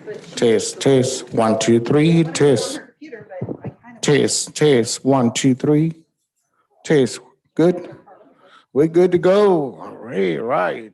Test, test, 1, 2, 3, test. Test, test, 1, 2, 3, test. Good. We're good to go. All right, right.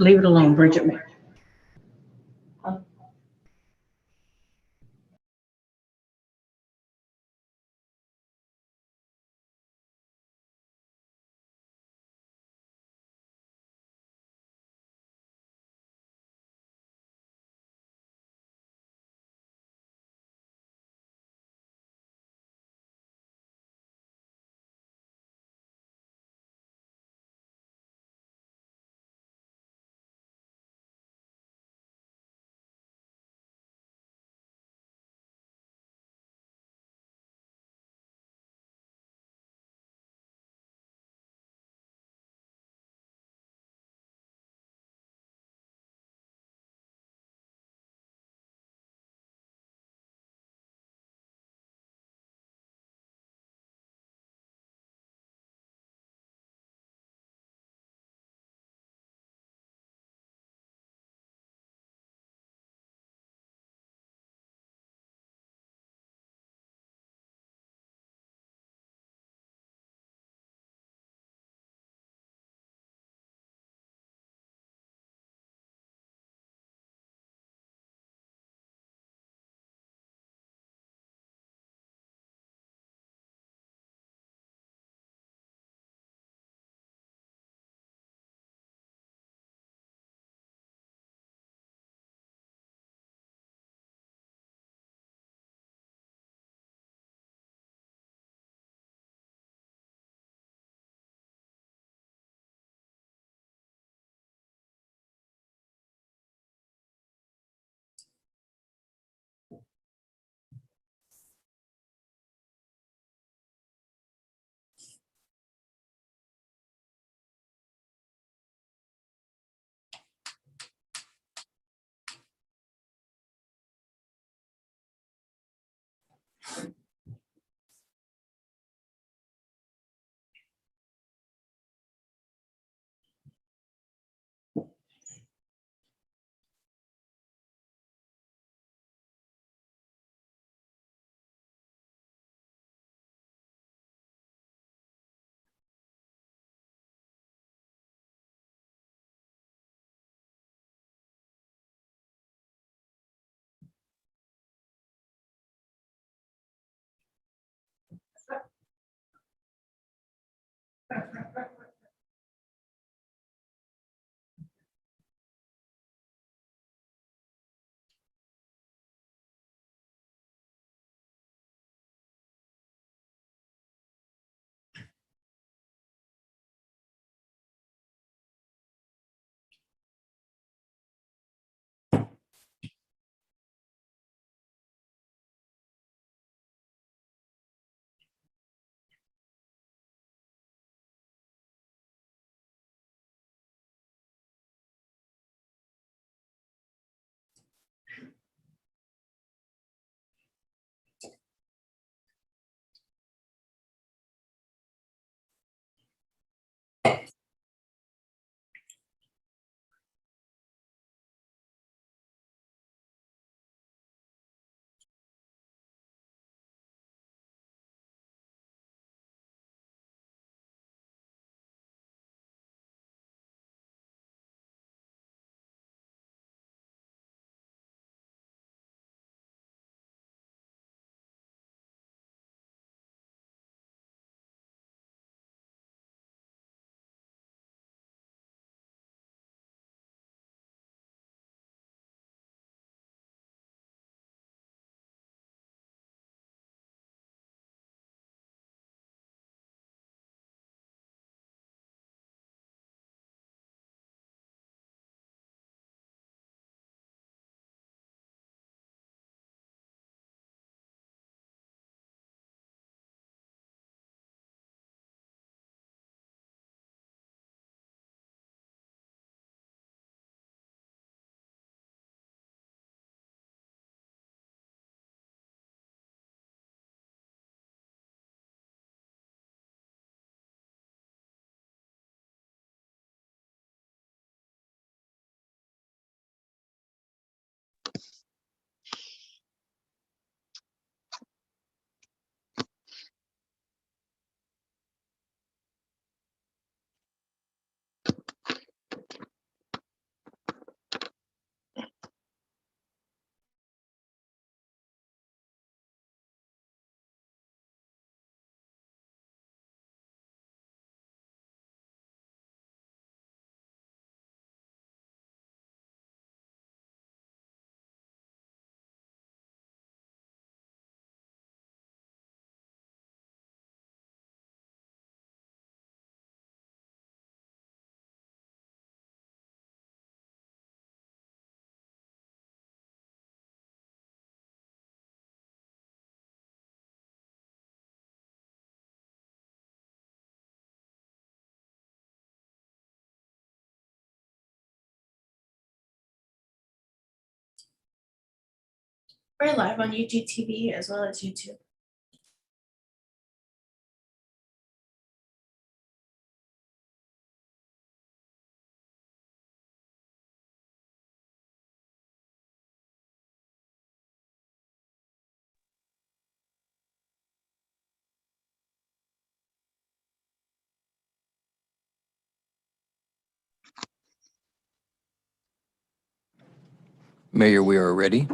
Leave it alone, Bridget. We're live on YouTube TV as well as YouTube. Mayor, we are ready.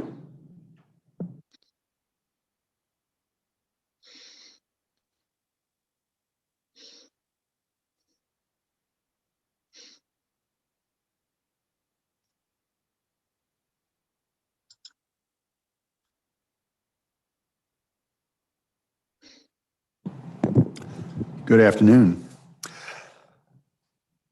Good afternoon.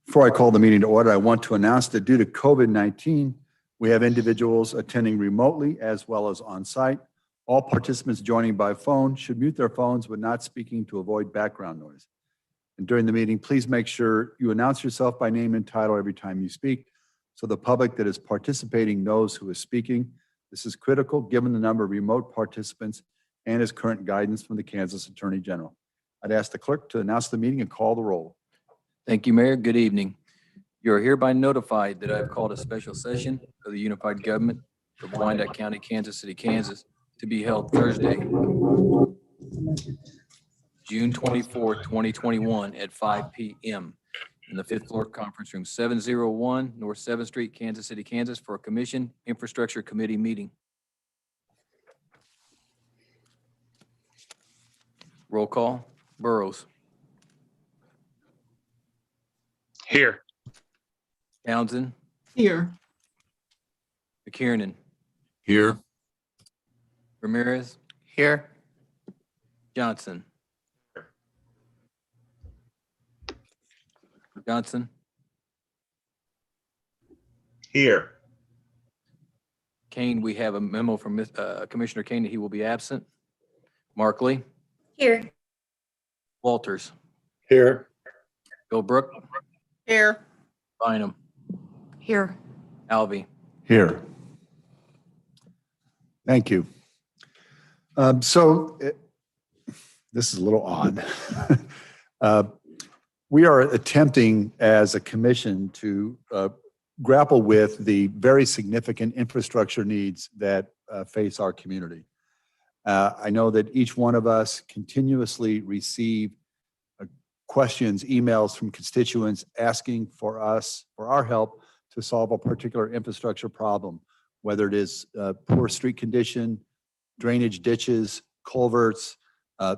Before I call the meeting to order, I want to announce that due to COVID-19, we have individuals attending remotely as well as on-site. All participants joining by phone should mute their phones when not speaking to avoid background noise. And during the meeting, please make sure you announce yourself by name and title every time you speak, so the public that is participating knows who is speaking. This is critical given the number of remote participants and his current guidance from the Kansas Attorney General. I'd ask the clerk to announce the meeting and call the roll. Thank you, Mayor. Good evening. You are hereby notified that I have called a special session of the Unified Government of Wyandotte County, Kansas City, Kansas, to be held Thursday, June 24, 2021 at 5 p.m. in the fifth floor conference room, 701 North 7th Street, Kansas City, Kansas, for a Commission Infrastructure Committee meeting. Roll call. Burrows. Here. Townsend. Here. McKiernan. Here. Ramirez. Here. Johnson. Johnson. Here. Kane, we have a memo from Commissioner Kane that he will be absent. Markley. Here. Walters. Here. Philbrook. Here. Bynum. Here. Alvey. Here. Thank you. This is a little odd. We are attempting as a commission to grapple with the very significant infrastructure needs that face our community. I know that each one of us continuously receive questions, emails from constituents asking for us, for our help to solve a particular infrastructure problem, whether it is poor street condition, drainage ditches, culverts,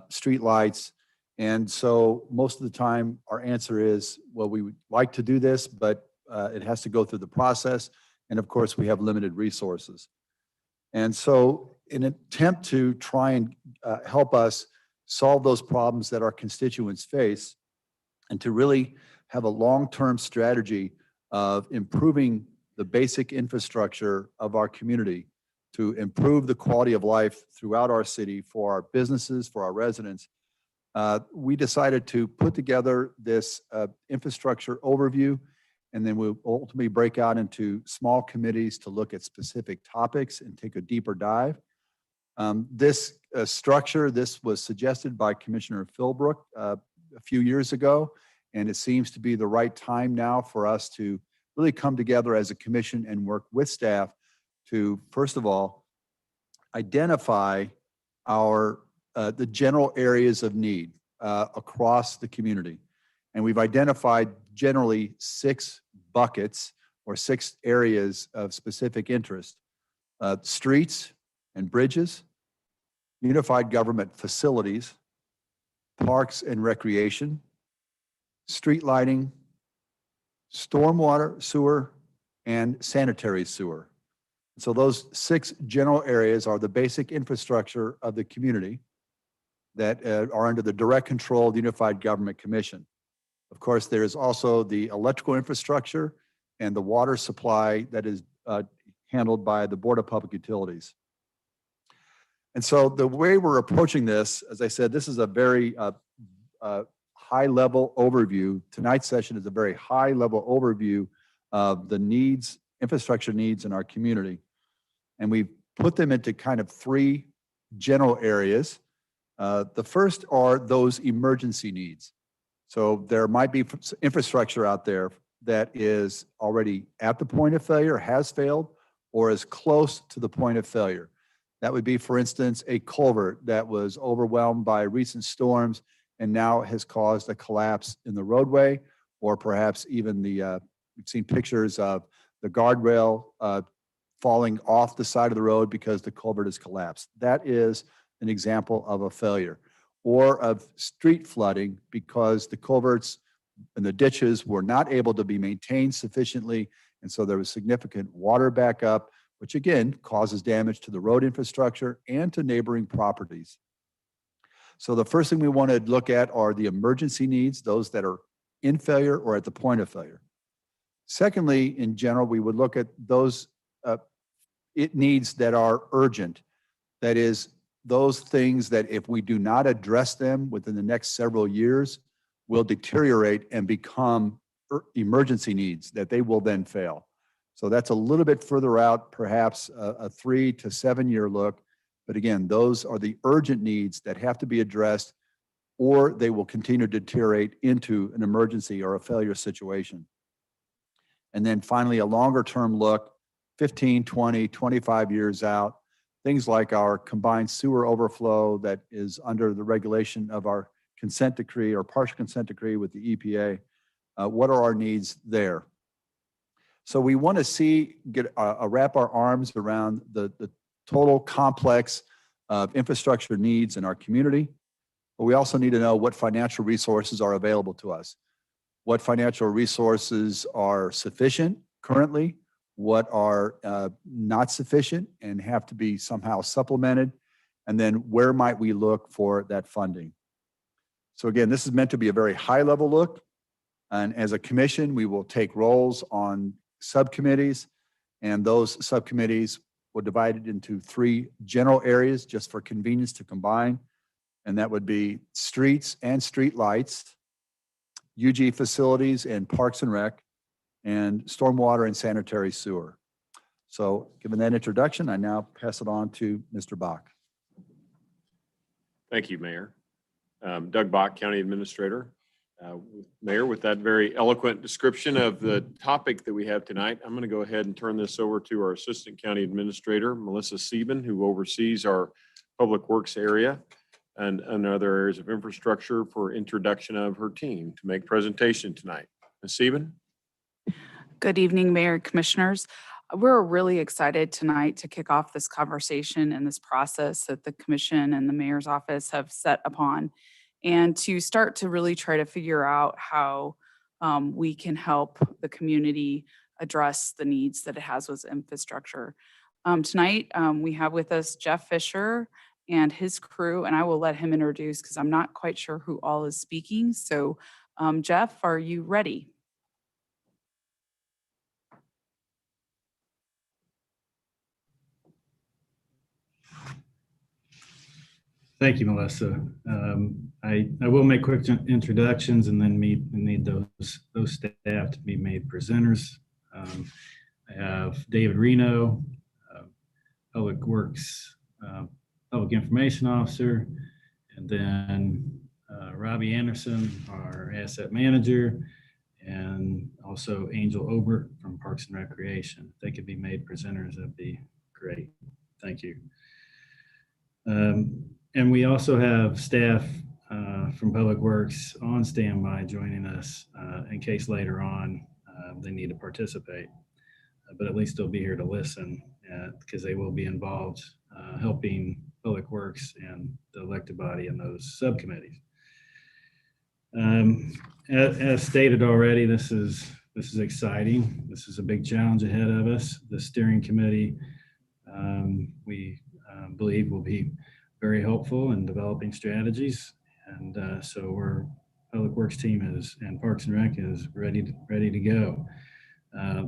street lights. And so most of the time our answer is, well, we would like to do this, but it has to go through the process. And of course we have limited resources. And so in an attempt to try and help us solve those problems that our constituents face, and to really have a long-term strategy of improving the basic infrastructure of our community, to improve the quality of life throughout our city for our businesses, for our residents, we decided to put together this infrastructure overview, and then we'll ultimately break out into small committees to look at specific topics and take a deeper dive. This structure, this was suggested by Commissioner Philbrook a few years ago, and it seems to be the right time now for us to really come together as a commission and work with staff to, first of all, identify our the general areas of need across the community. And we've identified generally 6 buckets or 6 areas of specific interest: streets and bridges, unified government facilities, parks and recreation, street lighting, stormwater, sewer, and sanitary sewer. So those 6 general areas are the basic infrastructure of the community that are under the direct control of the Unified Government Commission. Of course, there is also the electrical infrastructure and the water supply that is handled by the Board of Public Utilities. And so the way we're approaching this, as I said, this is a very high-level overview. Tonight's session is a very high-level overview of the needs, infrastructure needs in our community. And we've put them into kind of three general areas. The first are those emergency needs. So there might be infrastructure out there that is already at the point of failure, has failed, or is close to the point of failure. That would be, for instance, a culvert that was overwhelmed by recent storms and now has caused a collapse in the roadway, or perhaps even we've seen pictures of the guardrail falling off the side of the road because the culvert has collapsed. That is an example of a failure. Or of street flooding because the culverts and the ditches were not able to be maintained sufficiently, and so there was significant water backup, which again causes damage to the road infrastructure and to neighboring properties. So the first thing we want to look at are the emergency needs, those that are in failure or at the point of failure. Secondly, in general, we would look at those needs that are urgent. That is, those things that if we do not address them within the next several years will deteriorate and become emergency needs that they will then fail. So that's a little bit further out, perhaps a 3 to 7 year look. But again, those are the urgent needs that have to be addressed, or they will continue to deteriorate into an emergency or a failure situation. And then finally, a longer term look, 15, 20, 25 years out, things like our combined sewer overflow that is under the regulation of our consent decree or partial consent decree with the EPA. What are our needs there? So we want to wrap our arms around the total complex of infrastructure needs in our community, but we also need to know what financial resources are available to us. What financial resources are sufficient currently, what are not sufficient and have to be somehow supplemented, and then where might we look for that funding. So again, this is meant to be a very high level look, and as a commission, we will take roles on subcommittees, and those subcommittees will divide it into three general areas just for convenience to combine, and that would be streets and street lights, UG facilities and parks and rec, and stormwater and sanitary sewer. So given that introduction, I now pass it on to Mr. Bach. Thank you, Mayor. Doug Bach, County Administrator. Mayor, with that very eloquent description of the topic that we have tonight, I'm going to go ahead and turn this over to our Assistant County Administrator, Melissa Sieben, who oversees our Public Works area and other areas of infrastructure, for introduction of her team to make presentation tonight. Ms. Sieben? Good evening, Mayor, Commissioners. We're really excited tonight to kick off this conversation and this process that the Commission and the Mayor's office have set upon, and to start to really try to figure out how we can help the community address the needs that it has with infrastructure. Tonight, we have with us Jeff Fisher and his crew, and I will let him introduce because I'm not quite sure who all is speaking. So Jeff, are you ready? Thank you, Melissa. I will make quick introductions and then need those staff to be made presenters. I have David Reno, Public Works, Public Information Officer, and then Robbie Anderson, our Asset Manager, and also Angel Obert from Parks and Recreation. If they could be made presenters, that'd be great. Thank you. And we also have staff from Public Works on standby joining us in case later on they need to participate. But at least they'll be here to listen because they will be involved helping Public Works and the elected body in those subcommittees. As stated already, this is exciting. This is a big challenge ahead of us. The steering committee, we believe, will be very helpful in developing strategies, and so our Public Works team and Parks and Rec is ready to go.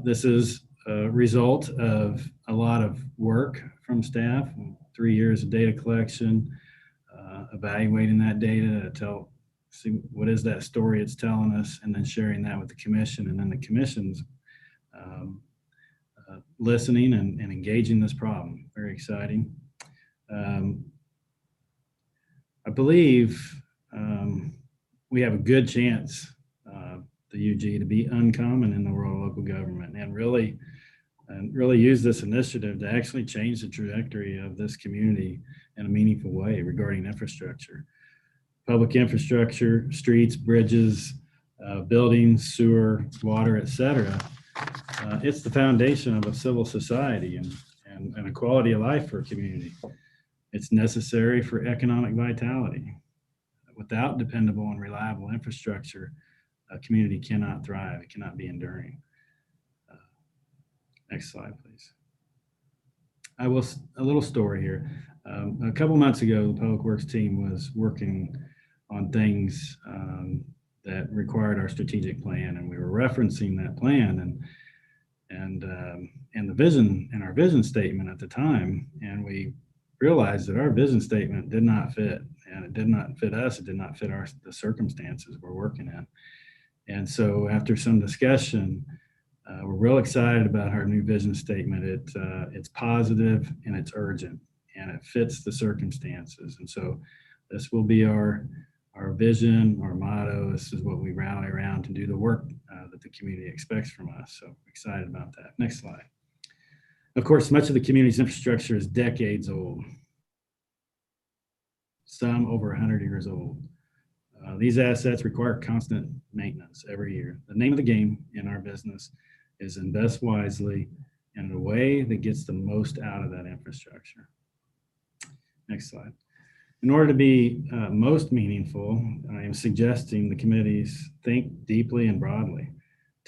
This is a result of a lot of work from staff, 3 years of data collection, evaluating that data to see what is that story it's telling us, and then sharing that with the commission, and then the commission's listening and engaging this problem. Very exciting. I believe we have a good chance, the UG, to be uncommon in the world of local government and really use this initiative to actually change the trajectory of this community in a meaningful way regarding infrastructure. Public infrastructure, streets, bridges, buildings, sewer, water, et cetera. It's the foundation of a civil society and a quality of life for a community. It's necessary for economic vitality. Without dependable and reliable infrastructure, a community cannot thrive. It cannot be enduring. Next slide, please. A little story here. A couple months ago, the Public Works team was working on things that required our strategic plan, and we were referencing that plan and the vision in our vision statement at the time, and we realized that our vision statement did not fit, and it did not fit us. It did not fit the circumstances we're working in. And so after some discussion, we're real excited about our new vision statement. It's positive and it's urgent and it fits the circumstances. And so this will be our vision, our motto. This is what we rally around to do the work that the community expects from us. So excited about that. Next slide. Of course, much of the community's infrastructure is decades old, some over 100 years old. These assets require constant maintenance every year. The name of the game in our business is invest wisely in a way that gets the most out of that infrastructure. Next slide. In order to be most meaningful, I am suggesting the committees think deeply and broadly.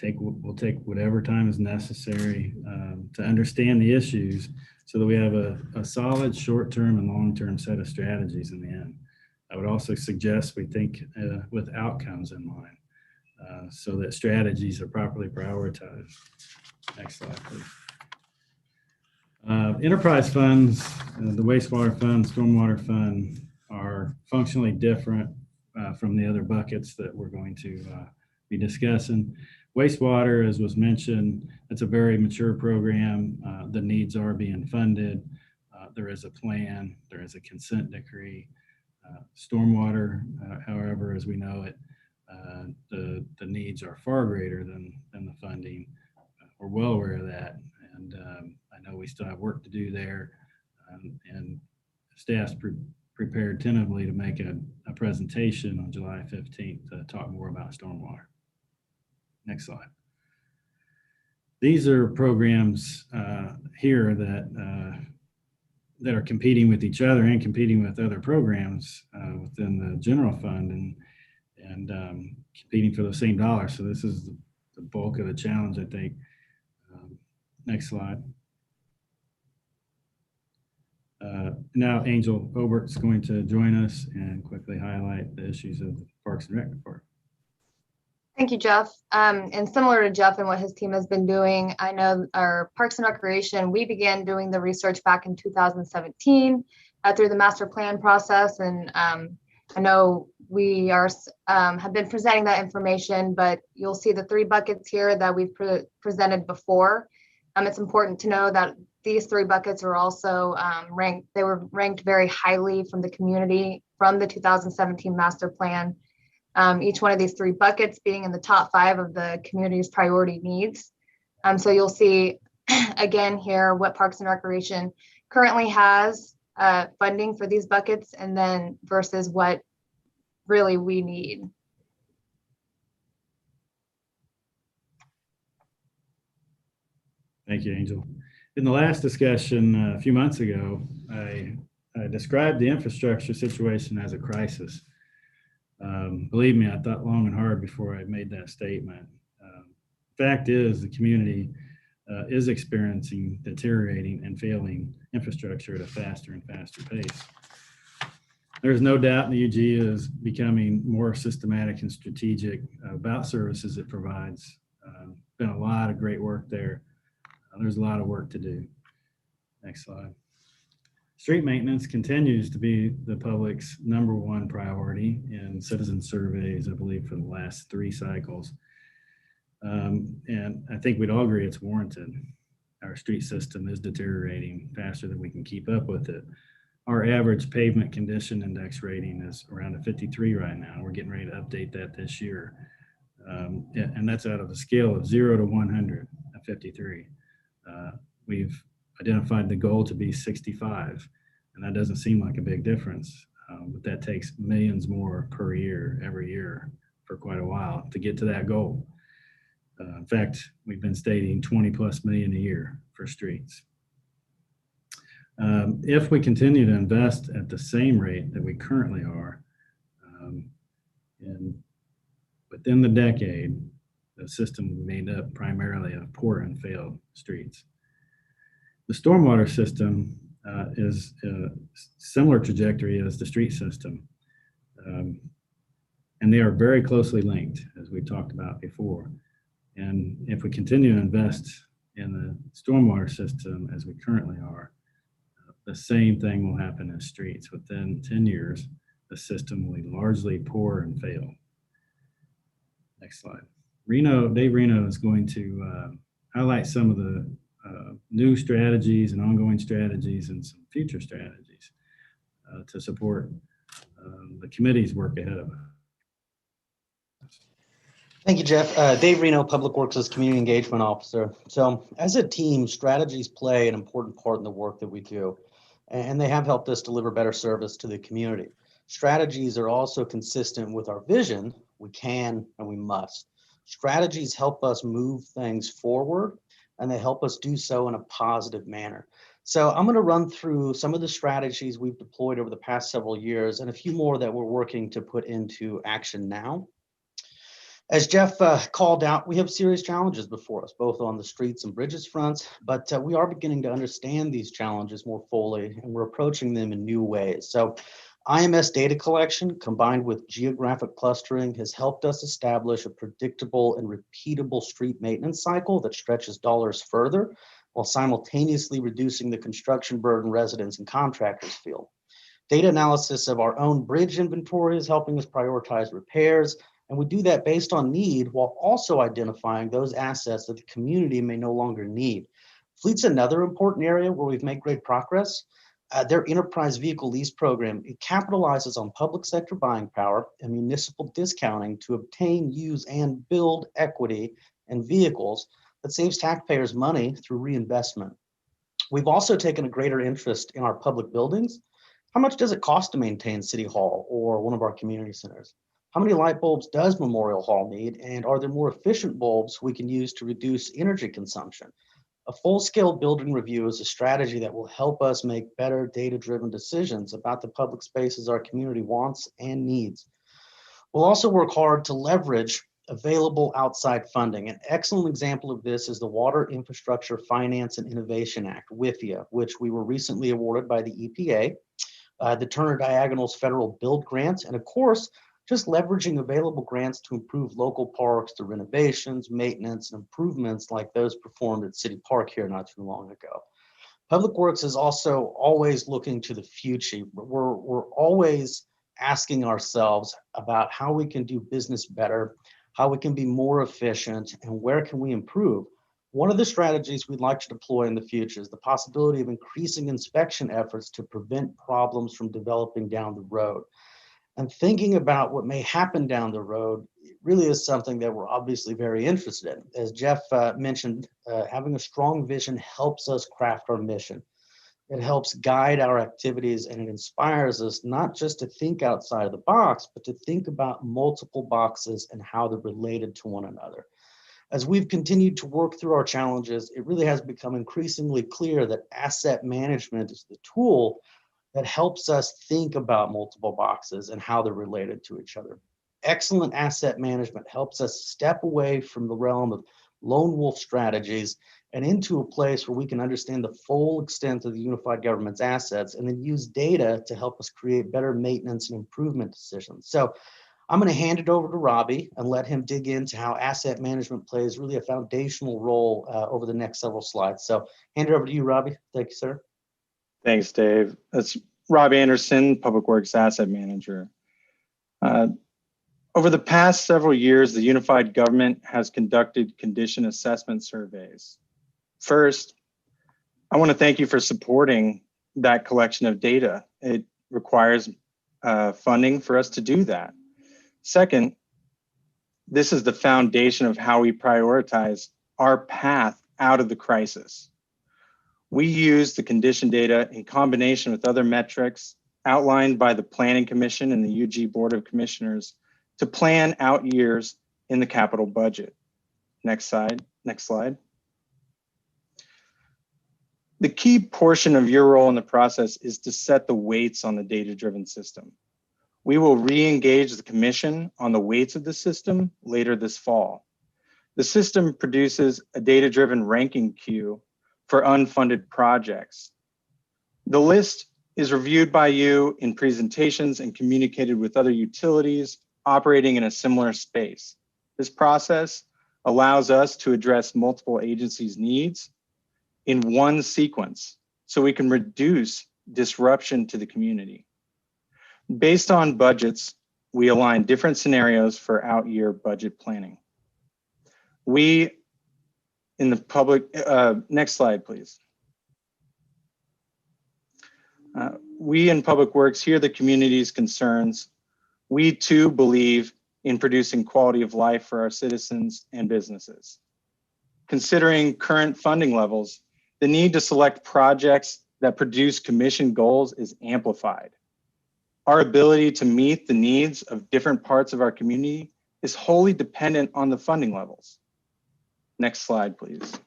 We'll take whatever time is necessary to understand the issues so that we have a solid short-term and long-term set of strategies in the end. I would also suggest we think with outcomes in mind so that strategies are properly prioritized. Next slide, please. Enterprise funds, the wastewater fund, stormwater fund are functionally different from the other buckets that we're going to be discussing. Wastewater, as was mentioned, it's a very mature program. The needs are being funded. There is a plan. There is a consent decree. Stormwater, however, as we know it, the needs are far greater than the funding. We're well aware of that. And I know we still have work to do there. And staff's prepared tentatively to make a presentation on July 15th to talk more about stormwater. Next slide. These are programs here that are competing with each other and competing with other programs within the general fund and competing for the same dollars. So this is the bulk of the challenge, I think. Next slide. Now Angel Obert's going to join us and quickly highlight the issues of the Parks and Rec Department. Thank you, Jeff. And similar to Jeff and what his team has been doing, I know our Parks and Recreation, we began doing the research back in 2017 through the master plan process. And I know we have been presenting that information, but you'll see the 3 buckets here that we've presented before. It's important to know that these 3 buckets are also ranked. They were ranked very highly from the community from the 2017 master plan. Each one of these 3 buckets being in the top 5 of the community's priority needs. So you'll see again here what Parks and Recreation currently has funding for these buckets, and then versus what really we need. Thank you, Angel. In the last discussion a few months ago, I described the infrastructure situation as a crisis. Believe me, I thought long and hard before I made that statement. Fact is, the community is experiencing deteriorating and failing infrastructure at a faster and faster pace. There's no doubt the UG is becoming more systematic and strategic about services it provides. Been a lot of great work there. There's a lot of work to do. Next slide. Street maintenance continues to be the public's #1 priority in citizen surveys, I believe, for the last 3 cycles. And I think we'd all agree it's warranted. our street system is deteriorating faster than we can keep up with it. Our average pavement condition index rating is around a 53 right now. We're getting ready to update that this year. And that's out of a scale of 0 to 100, a 53. We've identified the goal to be 65, and that doesn't seem like a big difference, but that takes millions more per year, every year for quite a while to get to that goal. In fact, we've been stating 20 plus million a year for streets. If we continue to invest at the same rate that we currently are, and within the decade, the system will be made up primarily of poor and failed streets. The stormwater system is a similar trajectory as the street system. And they are very closely linked, as we talked about before. And if we continue to invest in the stormwater system as we currently are, the same thing will happen in streets. Within 10 years, the system will be largely poor and fail. Next slide. Dave Reno is going to highlight some of the new strategies and ongoing strategies and some future strategies to support the committee's work ahead of us. Thank you, Jeff. Dave Reno, Public Works' Community Engagement Officer. So as a team, strategies play an important part in the work that we do, and they have helped us deliver better service to the community. Strategies are also consistent with our vision. We can and we must. Strategies help us move things forward, and they help us do so in a positive manner. So I'm going to run through some of the strategies we've deployed over the past several years and a few more that we're working to put into action now. As Jeff called out, we have serious challenges before us, both on the streets and bridges fronts, but we are beginning to understand these challenges more fully, and we're approaching them in new ways. So IMS data collection combined with geographic clustering has helped us establish a predictable and repeatable street maintenance cycle that stretches dollars further while simultaneously reducing the construction burden residents and contractors feel. Data analysis of our own bridge inventory is helping us prioritize repairs, and we do that based on need while also identifying those assets that the community may no longer need. Fleet's another important area where we've made great progress. Their enterprise vehicle lease program, it capitalizes on public sector buying power and municipal discounting to obtain, use, and build equity in vehicles that saves taxpayers money through reinvestment. We've also taken a greater interest in our public buildings. How much does it cost to maintain City Hall or one of our community centers? How many light bulbs does Memorial Hall need? And are there more efficient bulbs we can use to reduce energy consumption? A full-scale building review is a strategy that will help us make better data-driven decisions about the public spaces our community wants and needs. We'll also work hard to leverage available outside funding. An excellent example of this is the Water Infrastructure Finance and Innovation Act, WIFIA, which we were recently awarded by the EPA, the Turner Diagonal's federal build grants, and of course, just leveraging available grants to improve local parks through renovations, maintenance, and improvements like those performed at City Park here not too long ago. Public Works is also always looking to the future. We're always asking ourselves about how we can do business better, how we can be more efficient, and where can we improve. One of the strategies we'd like to deploy in the future is the possibility of increasing inspection efforts to prevent problems from developing down the road. And thinking about what may happen down the road really is something that we're obviously very interested in. As Jeff mentioned, having a strong vision helps us craft our mission. It helps guide our activities, and it inspires us not just to think outside of the box, but to think about multiple boxes and how they're related to one another. As we've continued to work through our challenges, it really has become increasingly clear that asset management is the tool that helps us think about multiple boxes and how they're related to each other. Excellent asset management helps us step away from the realm of lone wolf strategies and into a place where we can understand the full extent of the unified government's assets and then use data to help us create better maintenance and improvement decisions. So I'm going to hand it over to Robbie and let him dig into how asset management plays really a foundational role over the next several slides. So hand it over to you, Robbie. Thank you, sir. Thanks, Dave. That's Rob Anderson, Public Works Asset Manager. Over the past several years, the unified government has conducted condition assessment surveys. First, I want to thank you for supporting that collection of data. It requires funding for us to do that. Second, this is the foundation of how we prioritize our path out of the crisis. We use the condition data in combination with other metrics outlined by the Planning Commission and the UG Board of Commissioners to plan out years in the capital budget. Next slide. The key portion of your role in the process is to set the weights on the data-driven system. We will re-engage the commission on the weights of the system later this fall. The system produces a data-driven ranking queue for unfunded projects. The list is reviewed by you in presentations and communicated with other utilities operating in a similar space. This process allows us to address multiple agencies' needs in one sequence so we can reduce disruption to the community. Based on budgets, we align different scenarios for out-year budget planning. We in the public, next slide, please. We in Public Works hear the community's concerns. We too believe in producing quality of life for our citizens and businesses. Considering current funding levels, the need to select projects that produce commission goals is amplified. Our ability to meet the needs of different parts of our community is wholly dependent on the funding levels. Next slide, please.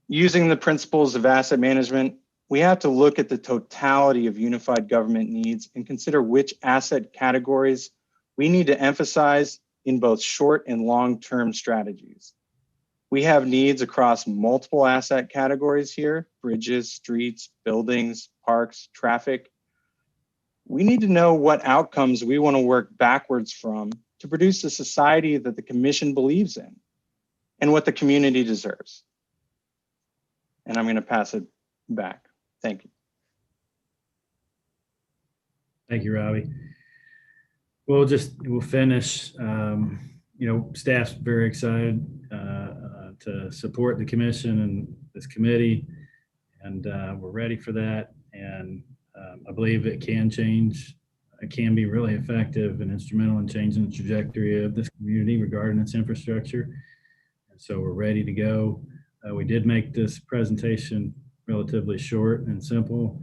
Using the principles of asset management, we have to look at the totality of unified government needs and consider which asset categories we need to emphasize in both short and long-term strategies. We have needs across multiple asset categories here: bridges, streets, buildings, parks, traffic. We need to know what outcomes we want to work backwards from to produce a society that the commission believes in and what the community deserves. And I'm going to pass it back. Thank you. Thank you, Robbie. We'll finish. Staff's very excited to support the commission and this committee, and we're ready for that. And I believe it can change. It can be really effective and instrumental in changing the trajectory of this community regarding its infrastructure. And so we're ready to go. We did make this presentation relatively short and simple,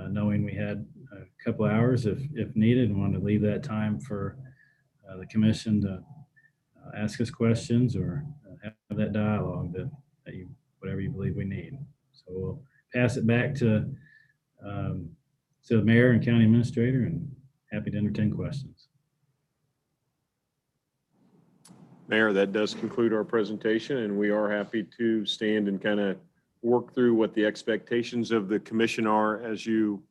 knowing we had a couple hours if needed, and wanted to leave that time for the commission to ask us questions or have that dialogue that whatever you believe we need. So we'll pass it back to the mayor and county administrator, and happy to entertain questions. Mayor, that does conclude our presentation, and we are happy to stand and kind of work through what the expectations of the commission are as you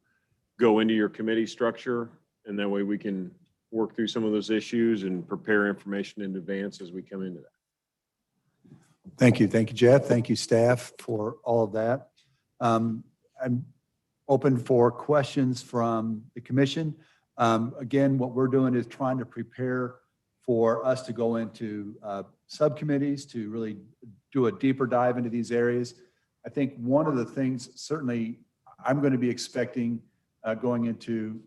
go into your committee structure. And that way we can work through some of those issues and prepare information in advance as we come into that. Thank you. Thank you, Jeff. Thank you, staff, for all of that. I'm open for questions from the commission. Again, what we're doing is trying to prepare for us to go into subcommittees to really do a deeper dive into these areas. I think one of the things certainly I'm going to be expecting going into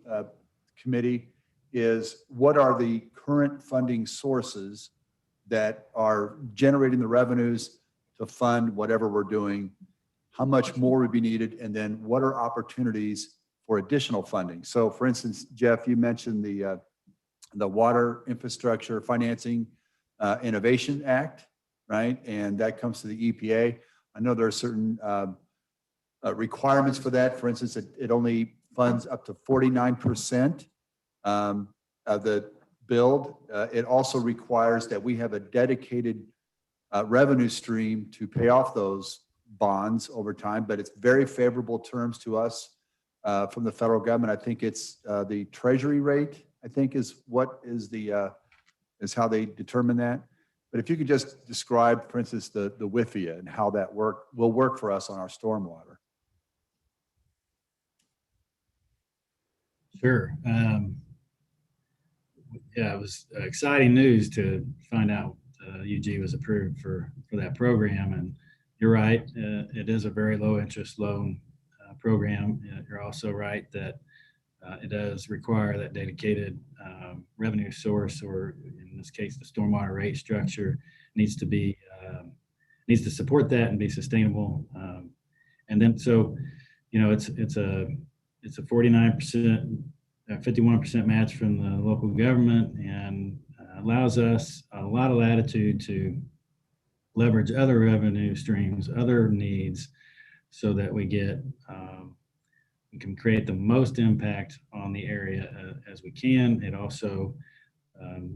committee is what are the current funding sources that are generating the revenues to fund whatever we're doing, how much more would be needed, and then what are opportunities for additional funding. So for instance, Jeff, you mentioned the Water Infrastructure Financing Innovation Act, right? And that comes to the EPA. I know there are certain requirements for that. For instance, it only funds up to 49% of the build. It also requires that we have a dedicated revenue stream to pay off those bonds over time, but it's very favorable terms to us from the federal government. I think it's the treasury rate, I think is what is is how they determine that. But if you could just describe, for instance, the WIFIA and how that will work for us on our stormwater. Sure. Yeah, it was exciting news to find out UG was approved for that program, and You're right. It is a very low interest loan program. You're also right that it does require that dedicated revenue source, or in this case, the stormwater rate structure needs to be needs to support that and be sustainable. And then, so, you know, it's a 49%, 51% match from the local government, and allows us a lot of latitude to leverage other revenue streams, other needs, so that we get we can create the most impact on the area as we can. It also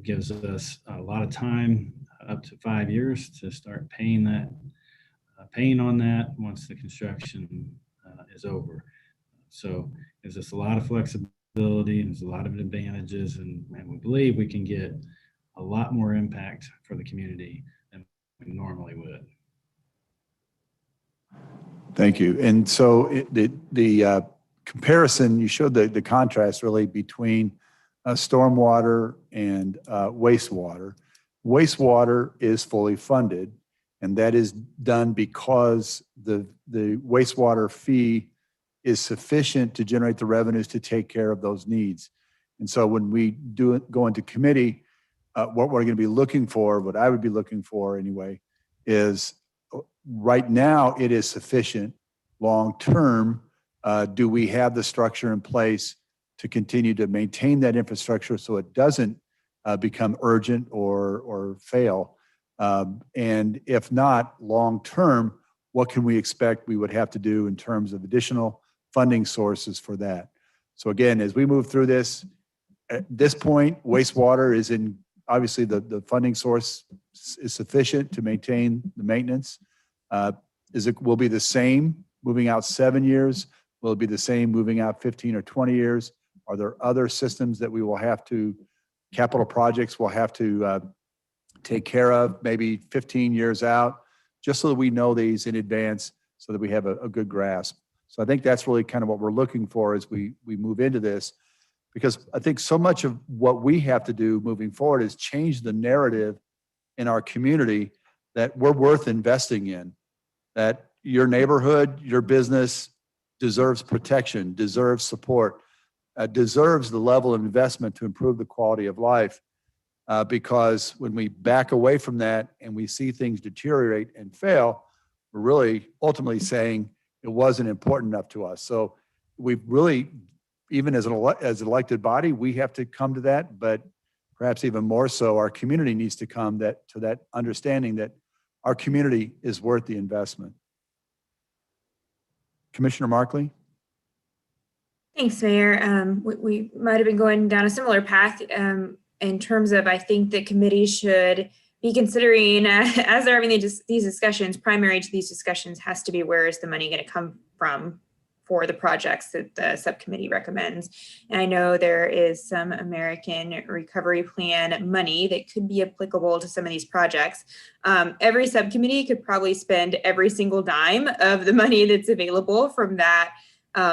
gives us a lot of time, up to 5 years, to start paying on that once the construction is over. So gives us a lot of flexibility, and there's a lot of advantages, and we believe we can get a lot more impact for the community than we normally would. Thank you. And so the comparison, you showed the contrast really between stormwater and wastewater. Wastewater is fully funded, and that is done because the wastewater fee is sufficient to generate the revenues to take care of those needs. And so when we go into committee, what we're going to be looking for, what I would be looking for anyway, is right now it is sufficient. Long term, do we have the structure in place to continue to maintain that infrastructure so it doesn't become urgent or fail? And if not, long term, what can we expect we would have to do in terms of additional funding sources for that? So again, as we move through this, at this point, wastewater is in, obviously the funding source is sufficient to maintain the maintenance. Will be the same moving out 7 years? Will it be the same moving out 15 or 20 years? Are there other systems that we will have to, capital projects we'll have to take care of maybe 15 years out, just so that we know these in advance so that we have a good grasp? So I think that's really kind of what we're looking for as we move into this, because I think so much of what we have to do moving forward is change the narrative in our community that we're worth investing in, that your neighborhood, your business deserves protection, deserves support, deserves the level of investment to improve the quality of life. Because when we back away from that and we see things deteriorate and fail, we're really ultimately saying it wasn't important enough to us. So we've really, even as an elected body, we have to come to that, but perhaps even more so, our community needs to come to that understanding that our community is worth the investment. Commissioner Markley? Thanks, Mayor. We might have been going down a similar path in terms of, I think the committee should be considering, as they're having these discussions, primary to these discussions has to be, where is the money going to come from for the projects that the subcommittee recommends. And I know there is some American Recovery Plan money that could be applicable to some of these projects. Every subcommittee could probably spend every single dime of the money that's available from that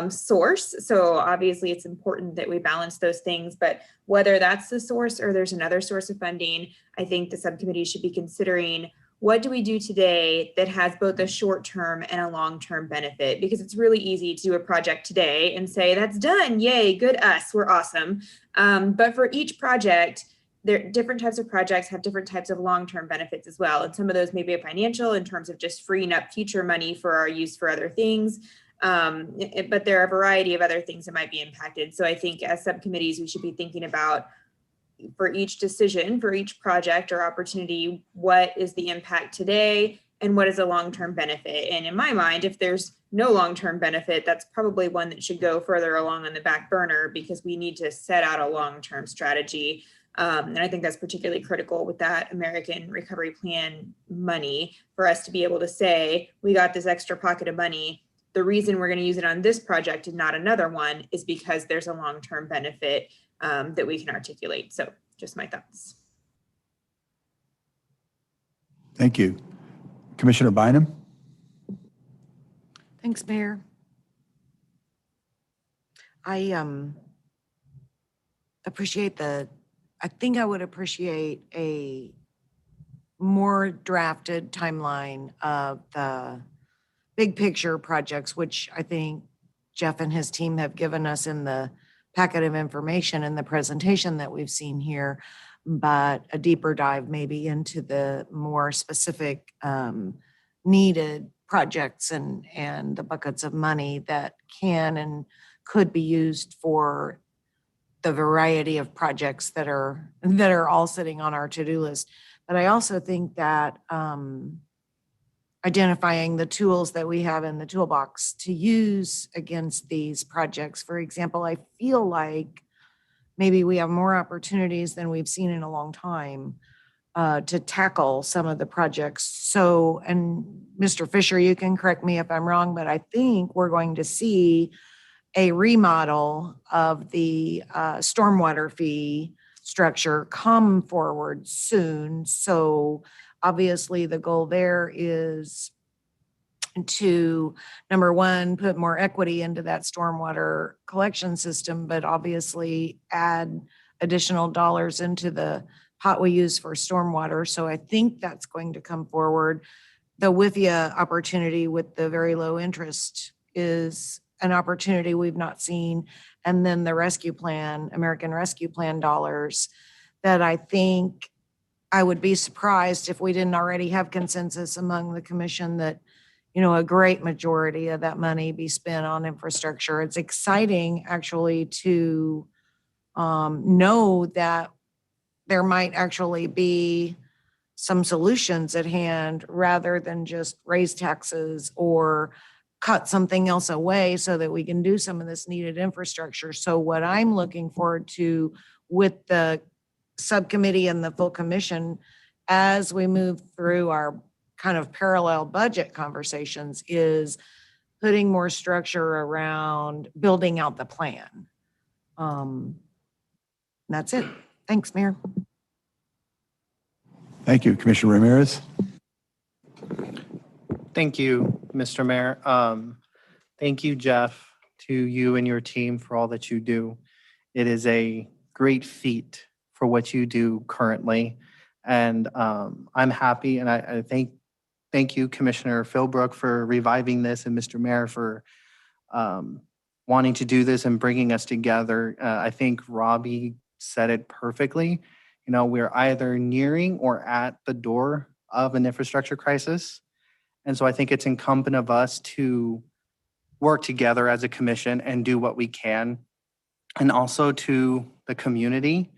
source. So obviously it's important that we balance those things, but whether that's the source or there's another source of funding, I think the subcommittee should be considering, what do we do today that has both a short-term and a long-term benefit? Because it's really easy to do a project today and say, that's done, yay, good us, we're awesome. But for each project, different types of projects have different types of long-term benefits as well. And some of those may be financial in terms of just freeing up future money for our use for other things. But there are a variety of other things that might be impacted. So I think as subcommittees, we should be thinking about, for each decision, for each project or opportunity, what is the impact today and what is a long-term benefit? And in my mind, if there's no long-term benefit, that's probably one that should go further along on the back burner, because we need to set out a long-term strategy. And I think that's particularly critical with that American Recovery Plan money, for us to be able to say, we got this extra pocket of money. The reason we're going to use it on this project and not another one is because there's a long-term benefit that we can articulate. So just my thoughts. Thank you. Commissioner Bynum? Thanks, Mayor. I appreciate I think I would appreciate a more drafted timeline of the big picture projects, which I think Jeff and his team have given us in the packet of information and the presentation that we've seen here, but a deeper dive maybe into the more specific needed projects and the buckets of money that can and could be used for the variety of projects that are all sitting on our to-do list. But I also think that identifying the tools that we have in the toolbox to use against these projects. For example, I feel like maybe we have more opportunities than we've seen in a long time to tackle some of the projects. So, and Mr. Fisher, you can correct me if I'm wrong, but I think we're going to see a remodel of the stormwater fee structure come forward soon. So obviously the goal there is to, number one, put more equity into that stormwater collection system, but obviously add additional dollars into the pot we use for stormwater. So I think that's going to come forward. The WIFIA opportunity with the very low interest is an opportunity we've not seen. And then the rescue plan, American Rescue Plan dollars that I think I would be surprised if we didn't already have consensus among the commission that, you know, a great majority of that money be spent on infrastructure. It's exciting actually to know that there might actually be some solutions at hand rather than just raise taxes or cut something else away so that we can do some of this needed infrastructure. So what I'm looking forward to with the subcommittee and the full commission as we move through our kind of parallel budget conversations is putting more structure around building out the plan. That's it. Thanks, Mayor. Thank you, Commissioner Ramirez. Thank you, Mr. Mayor. Thank you, Jeff, to you and your team for all that you do. It is a great feat for what you do currently. And I'm happy, and I thank you, Commissioner Philbrook, for reviving this, and Mr. Mayor for wanting to do this and bringing us together. I think Robbie said it perfectly. You know, we're either nearing or at the door of an infrastructure crisis. And so I think it's incumbent of us to work together as a commission and do what we can. And also to the community,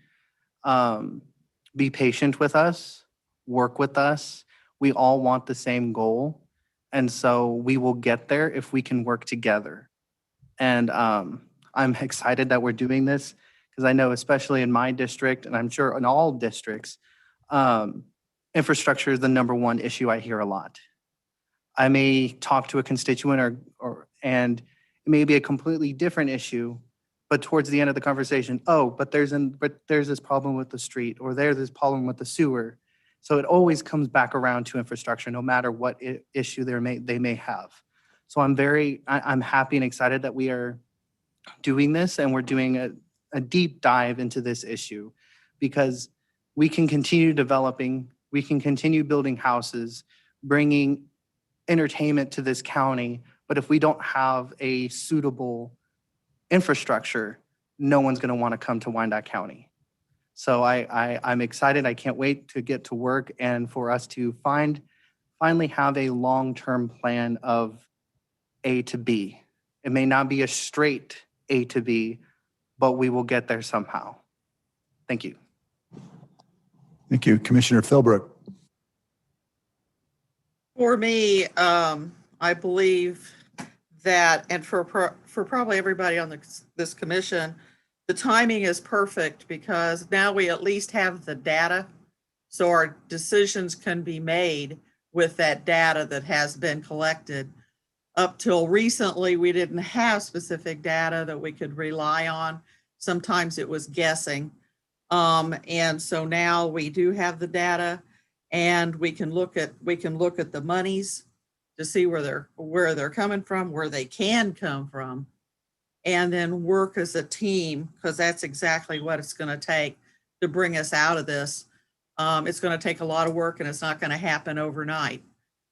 be patient with us, work with us. We all want the same goal. And so we will get there if we can work together. And I'm excited that we're doing this because I know, especially in my district, and I'm sure in all districts, infrastructure is the number one issue I hear a lot. I may talk to a constituent and it may be a completely different issue, but towards the end of the conversation, oh, but there's this problem with the street, or there's this problem with the sewer. So it always comes back around to infrastructure, no matter what issue they may have. So I'm happy and excited that we are doing this, and we're doing a deep dive into this issue, because we can continue developing, we can continue building houses, bringing entertainment to this county, but if we don't have a suitable infrastructure, no one's going to want to come to Wyandotte County. So I'm excited. I can't wait to get to work and for us to finally have a long-term plan of A to B. It may not be a straight A to B, but we will get there somehow. Thank you. Thank you, Commissioner Philbrook. For me, I believe that, and for probably everybody on this commission, the timing is perfect because now we at least have the data, so our decisions can be made with that data that has been collected. Up till recently, we didn't have specific data that we could rely on. Sometimes it was guessing. And so now we do have the data, and we can look at the monies to see where they're coming from, where they can come from, and then work as a team, because that's exactly what it's going to take to bring us out of this. It's going to take a lot of work and it's not going to happen overnight.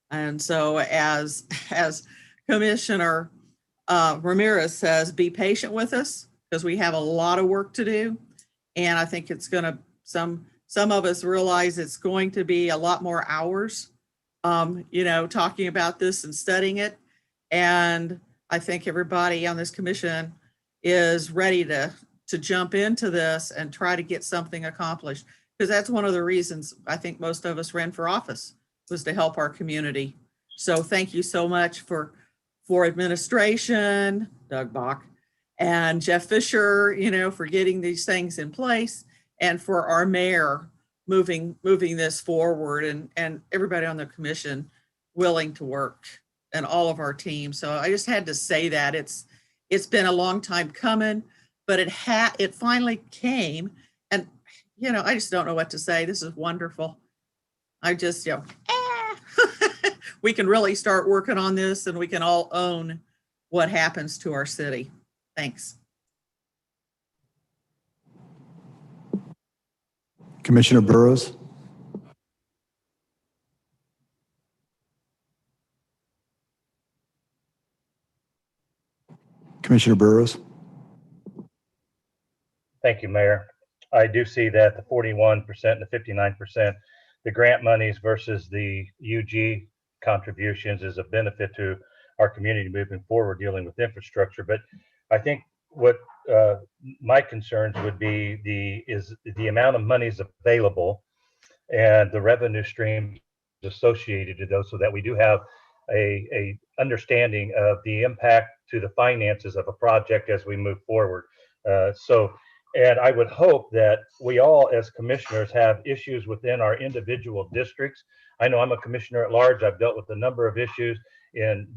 And so as Commissioner Ramirez says, be patient with us because we have a lot of work to do. And I think it's going to, some of us realize it's going to be a lot more hours, talking about this and studying it. And I think everybody on this commission is ready to jump into this and try to get something accomplished. Because that's one of the reasons I think most of us ran for office, was to help our community. So thank you so much for administration, Doug Bach, and Jeff Fisher, for getting these things in place, and for our mayor moving this forward, and everybody on the commission willing to work, and all of our team. So I just had to say that it's been a long time coming, but it finally came. And I just don't know what to say. This is wonderful. I just, we can really start working on this, and we can all own what happens to our city. Thanks. Commissioner Burrows. Commissioner Burrows. Thank you, Mayor. I do see that the 41% and the 59%, the grant monies versus the UG contributions is a benefit to our community moving forward dealing with infrastructure. But I think what my concerns would be is the amount of monies available and the revenue stream associated to those, so that we do have a understanding of the impact to the finances of a project as we move forward. And I would hope that we all as commissioners have issues within our individual districts. I know I'm a commissioner at large. I've dealt with a number of issues in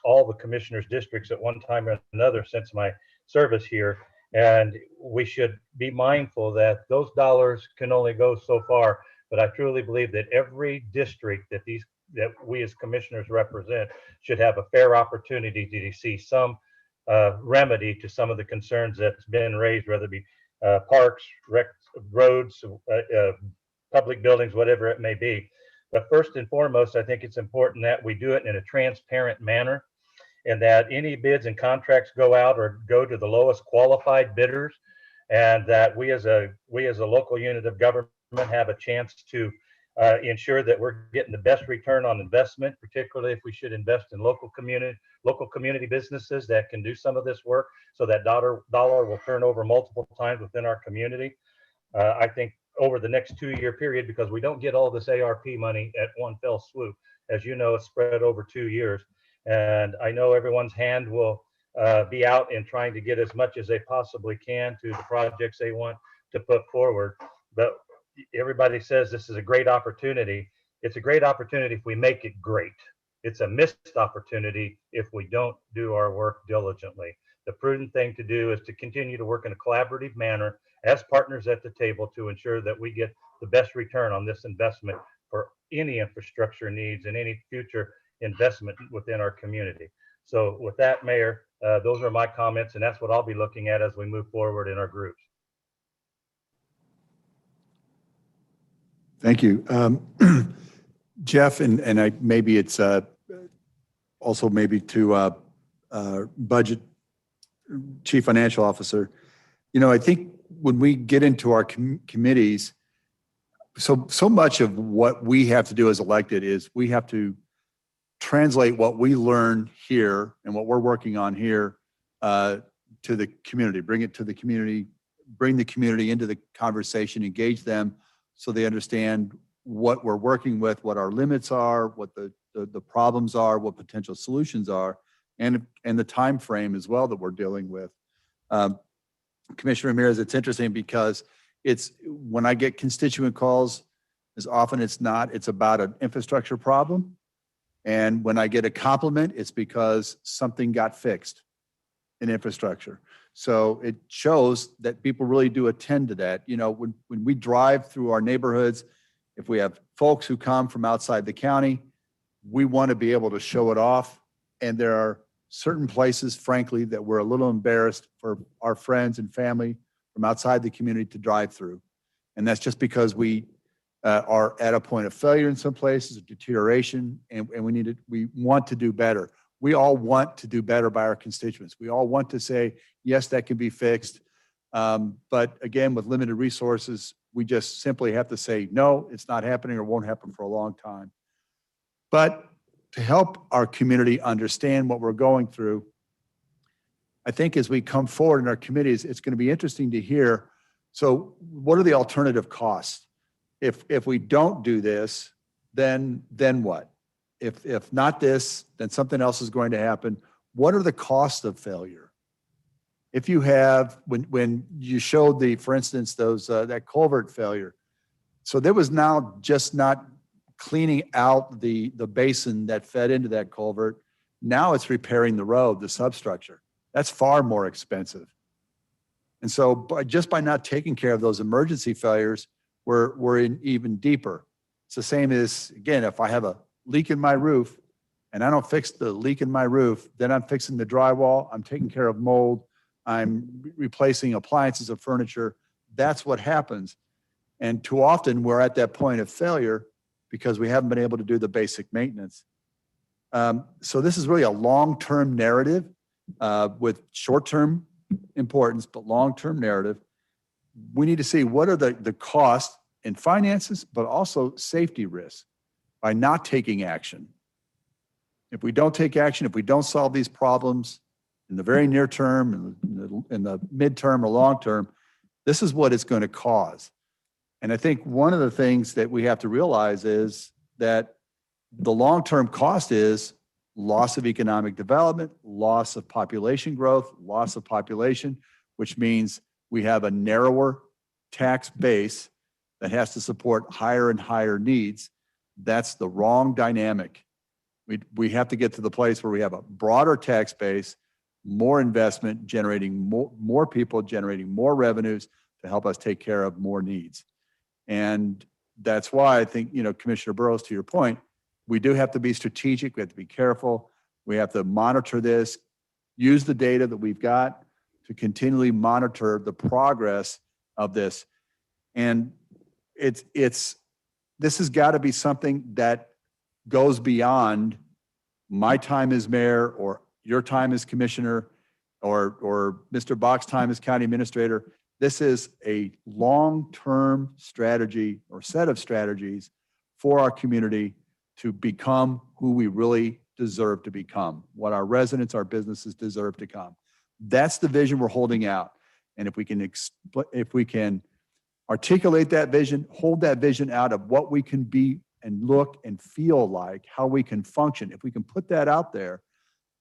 all the commissioners' districts at one time or another since my service here. And we should be mindful that those dollars can only go so far. But I truly believe that every district that we as commissioners represent should have a fair opportunity to see some remedy to some of the concerns that's been raised, whether it be parks, roads, public buildings, whatever it may be. But first and foremost, I think it's important that we do it in a transparent manner, and that any bids and contracts go out or go to the lowest qualified bidders, and that we as a local unit of government have a chance to ensure that we're getting the best return on investment, particularly if we should invest in local community businesses that can do some of this work, so that dollar will turn over multiple times within our community. I think over the next 2-year period, because we don't get all this ARP money at one fell swoop. As you know, it's spread over 2 years. And I know everyone's hand will be out in trying to get as much as they possibly can to the projects they want to put forward. But everybody says this is a great opportunity. It's a great opportunity if we make it great. It's a missed opportunity if we don't do our work diligently. The prudent thing to do is to continue to work in a collaborative manner as partners at the table to ensure that we get the best return on this investment for any infrastructure needs and any future investment within our community. So with that, Mayor, those are my comments, and that's what I'll be looking at as we move forward in our groups. Thank you. Jeff, and maybe it's also maybe to budget chief financial officer. I think when we get into our committees, so much of what we have to do as elected is we have to translate what we learn here and what we're working on here to the community, bring it to the community, bring the community into the conversation, engage them so they understand what we're working with, what our limits are, what the problems are, what potential solutions are, and the time frame as well that we're dealing with. Commissioner Ramirez, it's interesting because it's when I get constituent calls, as often it's about an infrastructure problem. And when I get a compliment, it's because something got fixed in infrastructure. So it shows that people really do attend to that. When we drive through our neighborhoods, if we have folks who come from outside the county, we want to be able to show it off. And there are certain places, frankly, that we're a little embarrassed for our friends and family from outside the community to drive through. And that's just because we are at a point of failure in some places, deterioration, and we want to do better. We all want to do better by our constituents. We all want to say, yes, that can be fixed. But again, with limited resources, we just simply have to say, no, it's not happening or won't happen for a long time. But to help our community understand what we're going through, I think as we come forward in our committees, it's going to be interesting to hear, so what are the alternative costs? If we don't do this, then what? If not this, then something else is going to happen. What are the costs of failure? If you have, when you showed for instance, that culvert failure, so there was now just not cleaning out the basin that fed into that culvert. Now it's repairing the road, the substructure. That's far more expensive. And so just by not taking care of those emergency failures, we're in even deeper. It's the same as, again, if I have a leak in my roof and I don't fix the leak in my roof, then I'm fixing the drywall, I'm taking care of mold, I'm replacing appliances of furniture. That's what happens. And too often we're at that point of failure because we haven't been able to do the basic maintenance. So this is really a long-term narrative with short-term importance, but long-term narrative. We need to see what are the costs in finances, but also safety risks by not taking action. If we don't take action, if we don't solve these problems in the very near term, in the midterm or long term, this is what it's going to cause. And I think one of the things that we have to realize is that the long-term cost is loss of economic development, loss of population growth, loss of population, which means we have a narrower tax base that has to support higher and higher needs. That's the wrong dynamic. We have to get to the place where we have a broader tax base, more investment, generating more people, generating more revenues to help us take care of more needs. And that's why I think, Commissioner Burrows, to your point, we do have to be strategic. We have to be careful. We have to monitor this, use the data that we've got to continually monitor the progress of this. And this has got to be something that goes beyond my time as mayor or your time as commissioner or Mr. Bach's time as county administrator. This is a long-term strategy or set of strategies for our community to become who we really deserve to become, what our residents, our businesses deserve to become. That's the vision we're holding out. And if we can articulate that vision, hold that vision out of what we can be and look and feel like, how we can function, if we can put that out there,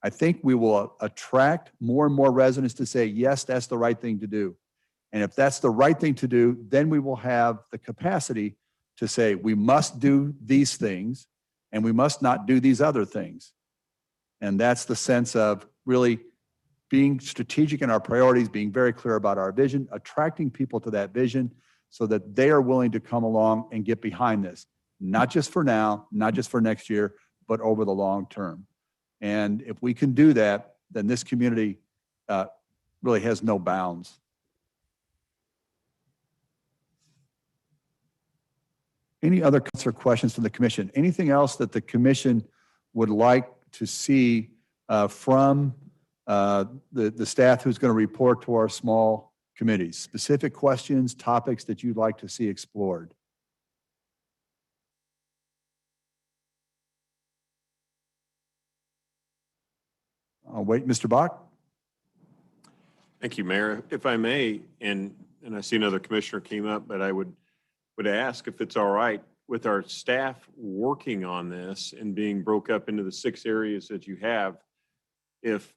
I think we will attract more and more residents to say, yes, that's the right thing to do. And if that's the right thing to do, then we will have the capacity to say, we must do these things and we must not do these other things. And that's the sense of really being strategic in our priorities, being very clear about our vision, attracting people to that vision so that they are willing to come along and get behind this, not just for now, not just for next year, but over the long term. And if we can do that, then this community really has no bounds. Any other comments or questions from the commission? Anything else that the commission would like to see from the staff who's going to report to our small committees? Specific questions, topics that you'd like to see explored? I'll wait, Mr. Bach. Thank you, Mayor. If I may, and I see another commissioner came up, but I would ask if it's all right with our staff working on this and being broke up into the 6 areas that you have, if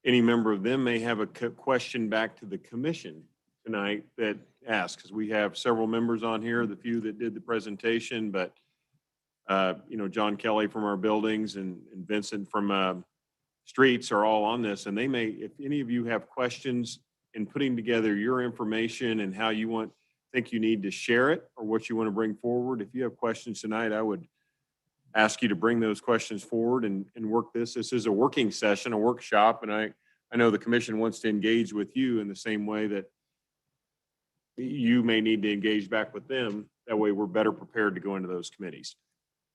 any member of them may have a question back to the commission tonight that asks, because we have several members on here, the few that did the presentation, but John Kelly from our buildings and Vincent from streets are all on this, and they may, if any of you have questions in putting together your information and how you think you need to share it or what you want to bring forward, if you have questions tonight, I would ask you to bring those questions forward and work this. This is a working session, a workshop, and I know the commission wants to engage with you in the same way that you may need to engage back with them. That way we're better prepared to go into those committees.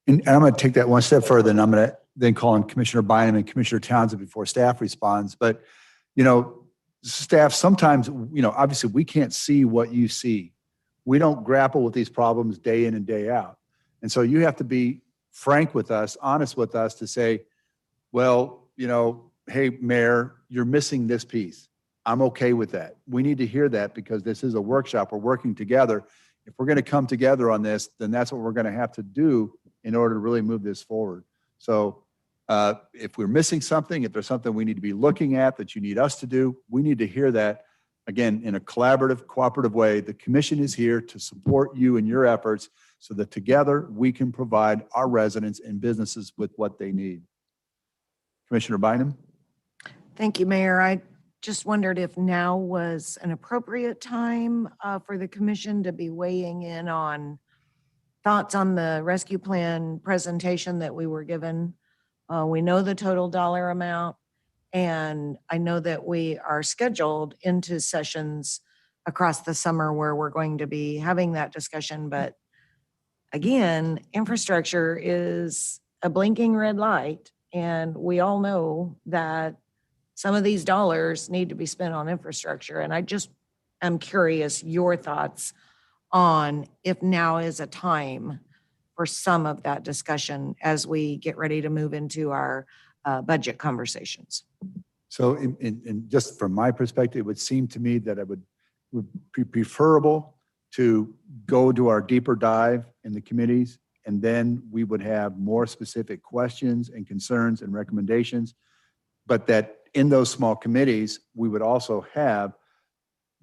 And I'm going to take that one step further, and I'm going to then call on Commissioner Bynum and Commissioner Townsend before staff responds. But, staff, sometimes, obviously we can't see what you see. We don't grapple with these problems day in and day out. And so you have to be frank with us, honest with us to say, well, hey, Mayor, you're missing this piece. I'm okay with that. We need to hear that because this is a workshop. We're working together. If we're going to come together on this, then that's what we're going to have to do in order to really move this forward. So if we're missing something, if there's something we need to be looking at that you need us to do, we need to hear that, again, in a collaborative, cooperative way. The commission is here to support you in your efforts so that together we can provide our residents and businesses with what they need. Commissioner Bynum? Thank you, Mayor. I just wondered if now was an appropriate time for the commission to be weighing in on thoughts on the rescue plan presentation that we were given. We know the total dollar amount, and I know that we are scheduled into sessions across the summer where we're going to be having that discussion. But again, infrastructure is a blinking red light, and we all know that some of these dollars need to be spent on infrastructure. And I just am curious your thoughts on if now is a time for some of that discussion as we get ready to move into our budget conversations. So in just from my perspective, it would seem to me that it would be preferable to go to our deeper dive in the committees, and then we would have more specific questions and concerns and recommendations. But that in those small committees, we would also have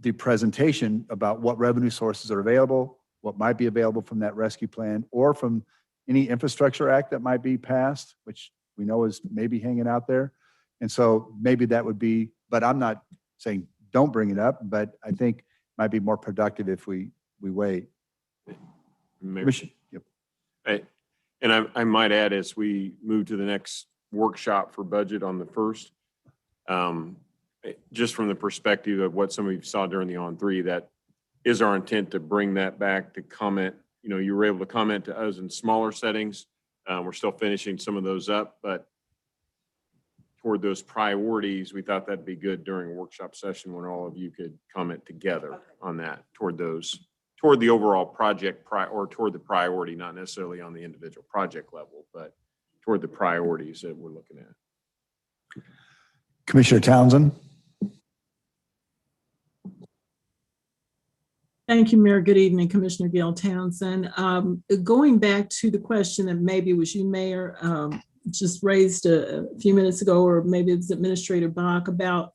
the presentation about what revenue sources are available, what might be available from that rescue plan or from any infrastructure act that might be passed, which we know is maybe hanging out there. And so maybe that would be, but I'm not saying don't bring it up, but I think it might be more productive if we wait. Yep. I might add, as we move to the next workshop for budget on the 1st, just from the perspective of what some of you saw during the On3, that is our intent to bring that back to comment. You were able to comment to us in smaller settings. We're still finishing some of those up, but toward those priorities, we thought that'd be good during a workshop session when all of you could comment together on that toward the overall project or toward the priority, not necessarily on the individual project level, but toward the priorities that we're looking at. Commissioner Townsend? Thank you, Mayor. Good evening, Commissioner Gail Townsend. Going back to the question that maybe it was you, Mayor, just raised a few minutes ago, or maybe it was Administrator Bach, about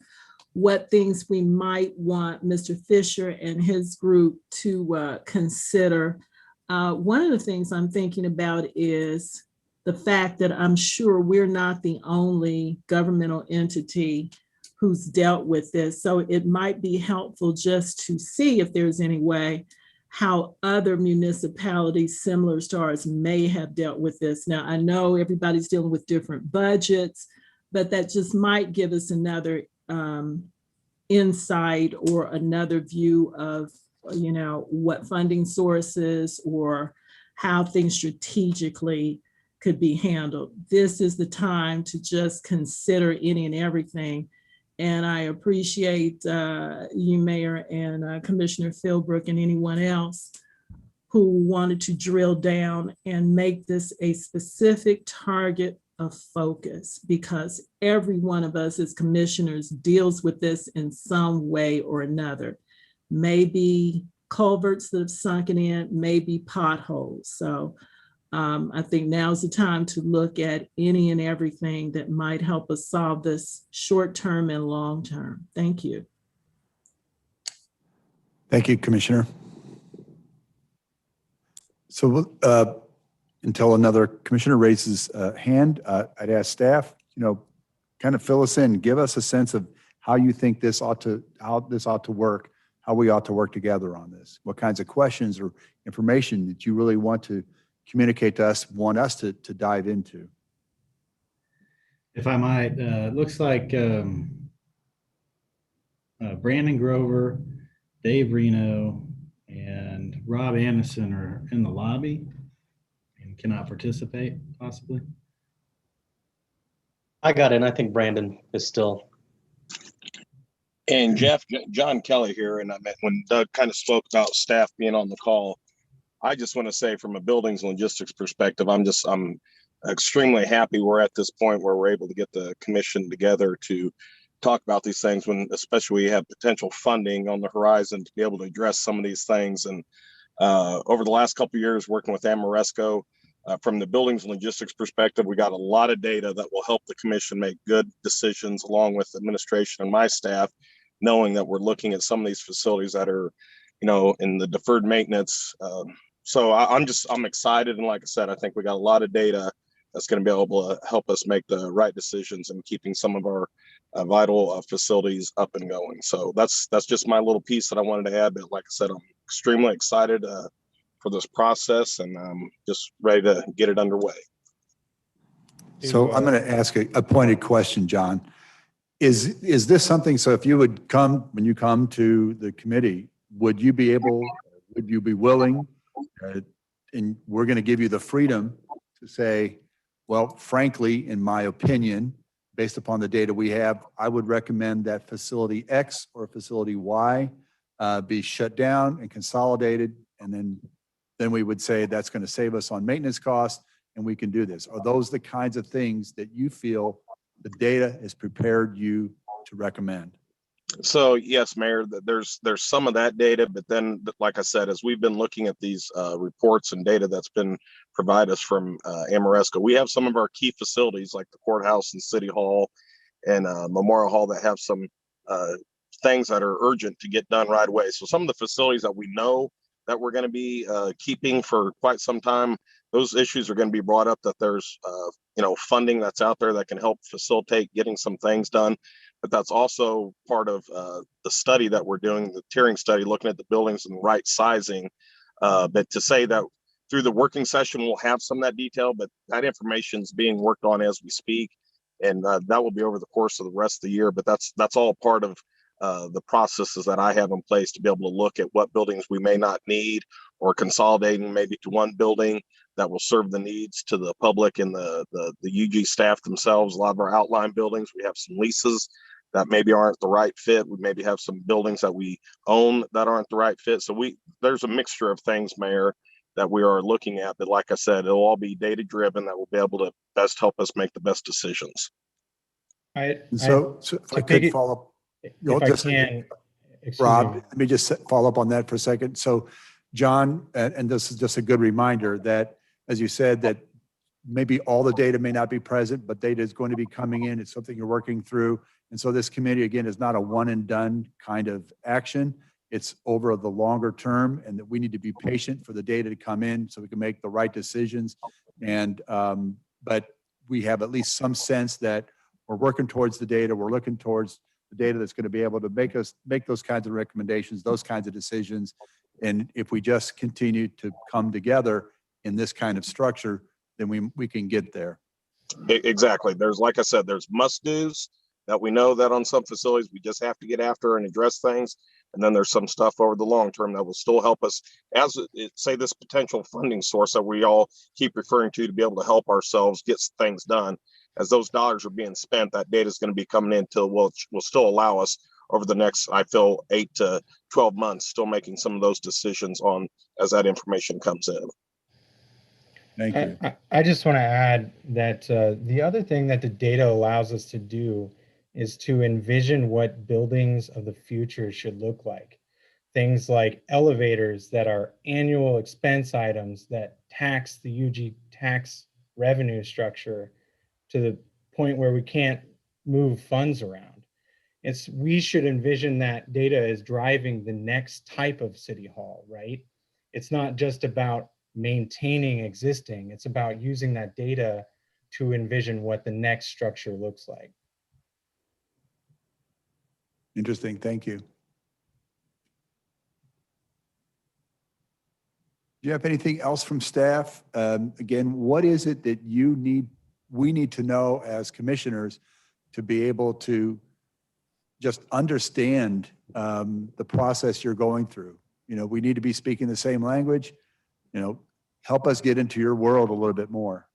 what things we might want Mr. Fisher and his group to consider. One of the things I'm thinking about is the fact that I'm sure we're not the only governmental entity who's dealt with this. So it might be helpful just to see if there's any way how other municipalities similar to ours may have dealt with this. Now, I know everybody's dealing with different budgets, but that just might give us another insight or another view of, what funding sources or how things strategically could be handled. This is the time to just consider any and everything. And I appreciate you, Mayor, and Commissioner Philbrook, and anyone else who wanted to drill down and make this a specific target of focus, because every one of us as commissioners deals with this in some way or another. Maybe culverts that have sunken in, maybe potholes. So I think now's the time to look at any and everything that might help us solve this short-term and long-term. Thank you. Thank you, Commissioner. So until another commissioner raises a hand, I'd ask staff, kind of fill us in, give us a sense of how you think how this ought to work, how we ought to work together on this. What kinds of questions or information that you really want to communicate to us, want us to dive into? If I might, looks like Brandon Grover, Dave Reno, Rob Anderson are in the lobby and cannot participate possibly. I got it. And I think Brandon is still. And Jeff, John Kelly here, and I meant when Doug kind of spoke about staff being on the call, I just want to say from a buildings logistics perspective, I'm extremely happy we're at this point where we're able to get the commission together to talk about these things when, especially we have potential funding on the horizon to be able to address some of these things. And over the last couple of years working with Amoresco, from the buildings and logistics perspective, we got a lot of data that will help the commission make good decisions along with administration and my staff, knowing that we're looking at some of these facilities that are, in the deferred maintenance. So I'm excited. And like I said, I think we got a lot of data that's going to be able to help us make the right decisions and keeping some of our vital facilities up and going. So that's just my little piece that I wanted to add. But like I said, I'm extremely excited for this process and just ready to get it underway. So I'm going to ask a pointed question, John. Is this something, so if you would come, when you come to the committee, would you be willing, and we're going to give you the freedom to say, well, frankly, in my opinion, based upon the data we have, I would recommend that facility X or facility Y be shut down and consolidated, and then we would say that's going to save us on maintenance costs, and we can do this. Are those the kinds of things that you feel the data has prepared you to recommend? So yes, Mayor, there's some of that data, but then, like I said, as we've been looking at these reports and data that's been provided us from Amoresco, we have some of our key facilities like the courthouse and city hall and Memorial Hall that have some things that are urgent to get done right away. So some of the facilities that we know that we're going to be keeping for quite some time, those issues are going to be brought up, that there's funding that's out there that can help facilitate getting some things done. But that's also part of the study that we're doing, the tiering study, looking at the buildings and right sizing. But to say that through the working session, we'll have some of that detail, but that information is being worked on as we speak. And that will be over the course of the rest of the year. But that's all part of the processes that I have in place to be able to look at what buildings we may not need, or consolidating maybe to one building that will serve the needs to the public and the UG staff themselves. A lot of our outline buildings, we have some leases that maybe aren't the right fit. We maybe have some buildings that we own that aren't the right fit. So there's a mixture of things, Mayor, that we are looking at. But like I said, it'll all be data driven that will be able to best help us make the best decisions. So if I could follow up. If I can, Rob, let me just follow up on that for a second. So John, and this is just a good reminder that, as you said, that maybe all the data may not be present, but data is going to be coming in. It's something you're working through. And so this committee, again, is not a one and done kind of action. It's over the longer term, and that we need to be patient for the data to come in so we can make the right decisions. And, but we have at least some sense that we're working towards the data. We're looking towards the data that's going to be able to make those kinds of recommendations, those kinds of decisions. And if we just continue to come together in this kind of structure, then we can get there. Exactly. There's, like I said, there's must-dos that we know that on some facilities we just have to get after and address things. And then there's some stuff over the long term that will still help us, as say this potential funding source that we all keep referring to be able to help ourselves get things done. As those dollars are being spent, that data is going to be coming in till will still allow us over the next, I feel, 8 to 12 months, still making some of those decisions on as that information comes in. Thank you. I just want to add that the other thing that the data allows us to do is to envision what buildings of the future should look like. Things like elevators that are annual expense items that tax the UG tax revenue structure to the point where we can't move funds around. We should envision that data as driving the next type of city hall, right? It's not just about maintaining existing, it's about using that data to envision what the next structure looks like. Interesting, thank you. Do you have anything else from staff? Again, what is it that we need to know as commissioners to be able to just understand the process you're going through? we need to be speaking the same language. Help us get into your world a little bit more.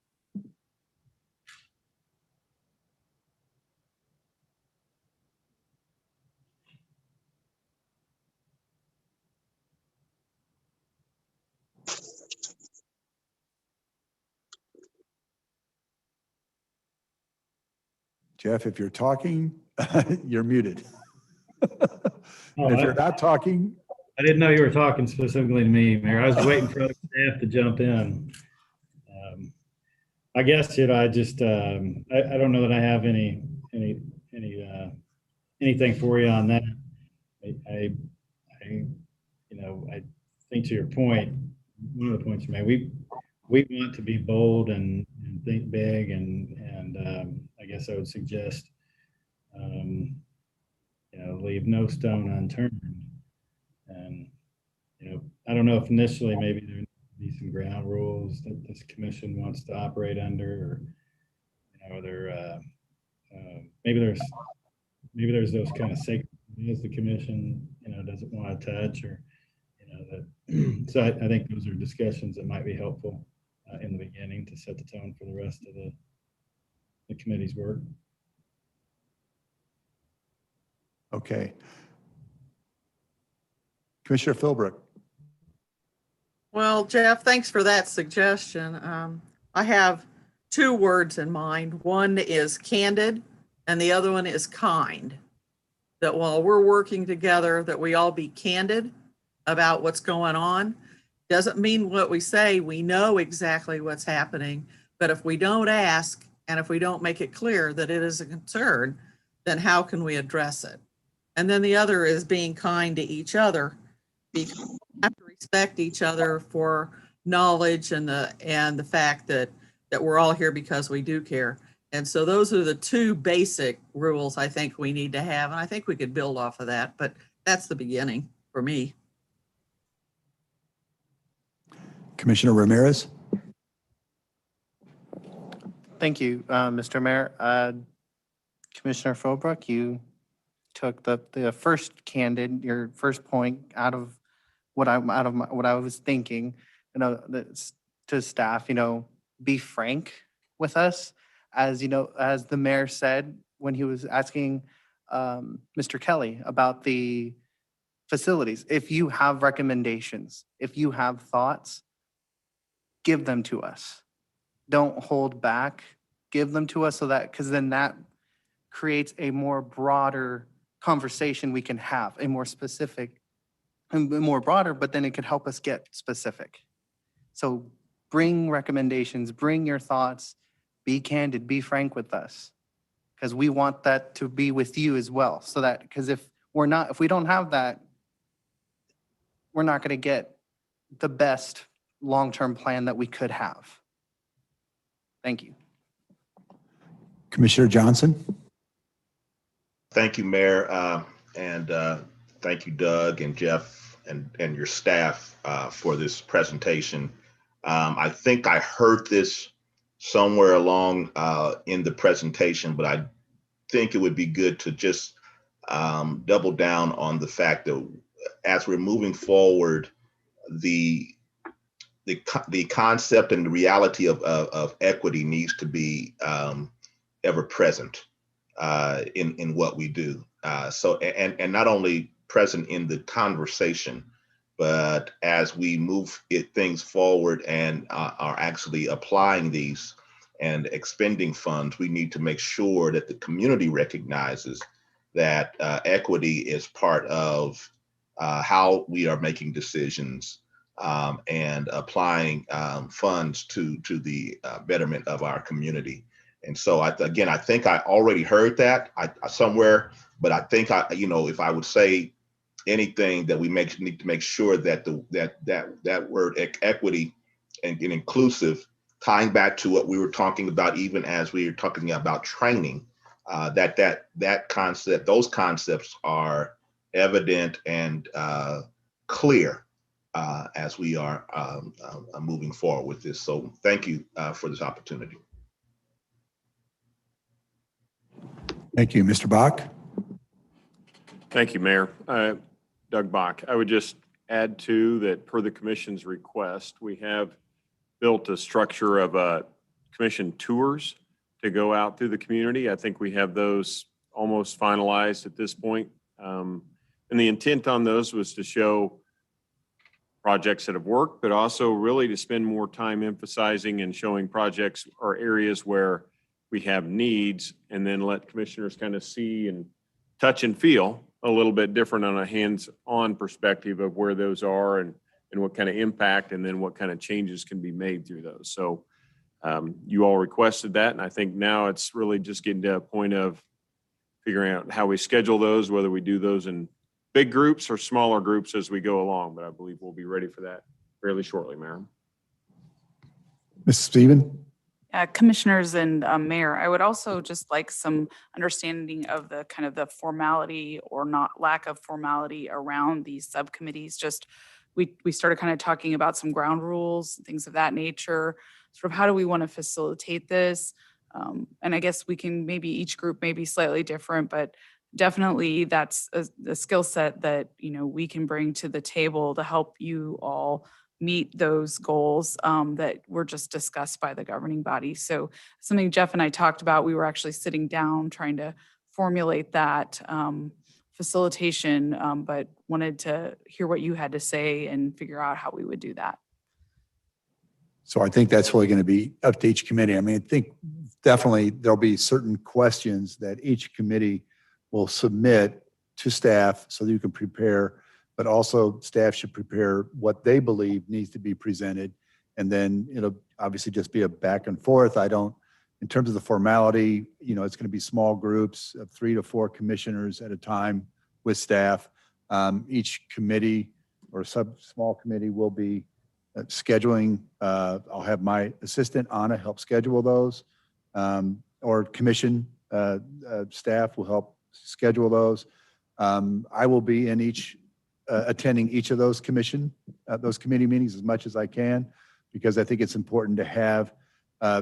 Jeff, if you're talking, you're muted. And if you're not talking, I didn't know you were talking specifically to me, Mayor. I was waiting for other staff to jump in. I guess, I just, I don't know that I have anything for you on that. I think to your point, one of the points you made, we want to be bold and think big, and I guess I would suggest, leave no stone unturned. And, I don't know if initially maybe there be some ground rules that this commission wants to operate under, or maybe there's those kind of sacred as the commission doesn't want to touch, or that. So I think those are discussions that might be helpful in the beginning to set the tone for the rest of the committee's work. okay. Commissioner Philbrook. Well, Jeff, thanks for that suggestion. I have two words in mind. One is candid and the other one is kind. That while we're working together, that we all be candid about what's going on. Doesn't mean what we say, we know exactly what's happening, but if we don't ask and if we don't make it clear that it is a concern, then how can we address it? And then the other is being kind to each other, because we have to respect each other for knowledge and the fact that we're all here because we do care. And so those are the two basic rules I think we need to have. And I think we could build off of that, but that's the beginning for me. Commissioner Ramirez. Thank you, Mr. Mayor. Commissioner Philbrook, you took the first your first point out of what I was thinking. That's to staff. Be frank with us, as as the mayor said when he was asking Mr. Kelly about the facilities. If you have recommendations, if you have thoughts, give them to us. Don't hold back. Give them to us, so that, because then that creates a more broader conversation we can have, a more specific and more broader, but then it could help us get specific. So bring recommendations, bring your thoughts, be candid, be frank with us, because we want that to be with you as well. So that, because if we don't have that, we're not going to get the best long-term plan that we could have. Thank you. Commissioner Johnson. Thank you, Mayor, and thank you, Doug and Jeff and your staff for this presentation. I think I heard this somewhere along in the presentation, but I think it would be good to just double down on the fact that as we're moving forward, the concept and the reality of equity needs to be ever present in what we do. So not only present in the conversation, but as we move things forward and are actually applying these and expending funds, we need to make sure that the community recognizes that equity is part of how we are making decisions and applying funds to the betterment of our community. And so I think I already heard that somewhere, but I think if I would say anything, that we need to make sure that that word equity and inclusive, tying back to what we were talking about, even as we were talking about training, that concept, those concepts are evident and clear as we are moving forward with this. So thank you for this opportunity. Thank you, Mr. Bach. Thank you, Mayor. Doug Bach. I would just add to that per the commission's request. We have built a structure of commission tours to go out through the community. I think we have those almost finalized at this point. And the intent on those was to show projects that have worked, but also really to spend more time emphasizing and showing projects or areas where we have needs, and then let commissioners kind of see and touch and feel a little bit different on a hands-on perspective of where those are and what kind of impact and then what kind of changes can be made through those. So you all requested that, and I think now it's really just getting to a point of figuring out how we schedule those, whether we do those in big groups or smaller groups as we go along, but I believe we'll be ready for that fairly shortly, Mayor. Mrs. Stephen? Commissioners and Mayor, I would also just like some understanding of the kind of the formality or not lack of formality around these subcommittees. Just we started kind of talking about some ground rules, things of that nature. Sort of how do we want to facilitate this? And I guess we can maybe each group may be slightly different, but definitely that's a skill set that, you know, we can bring to the table to help you all meet those goals that were just discussed by the governing body. So something Jeff and I talked about, we were actually sitting down trying to formulate that facilitation, but wanted to hear what you had to say and figure out how we would do that. So I think that's really going to be up to each committee. I mean, I think definitely there'll be certain questions that each committee will submit to staff so that you can prepare, but also staff should prepare what they believe needs to be presented. And then it'll obviously just be a back and forth. In terms of the formality, you know, it's going to be small groups of 3 to 4 commissioners at a time with staff. Each committee or small committee will be scheduling. I'll have my assistant Anna help schedule those, or commission staff will help schedule those. I will be in attending each of those committee meetings as much as I can, because I think it's important to have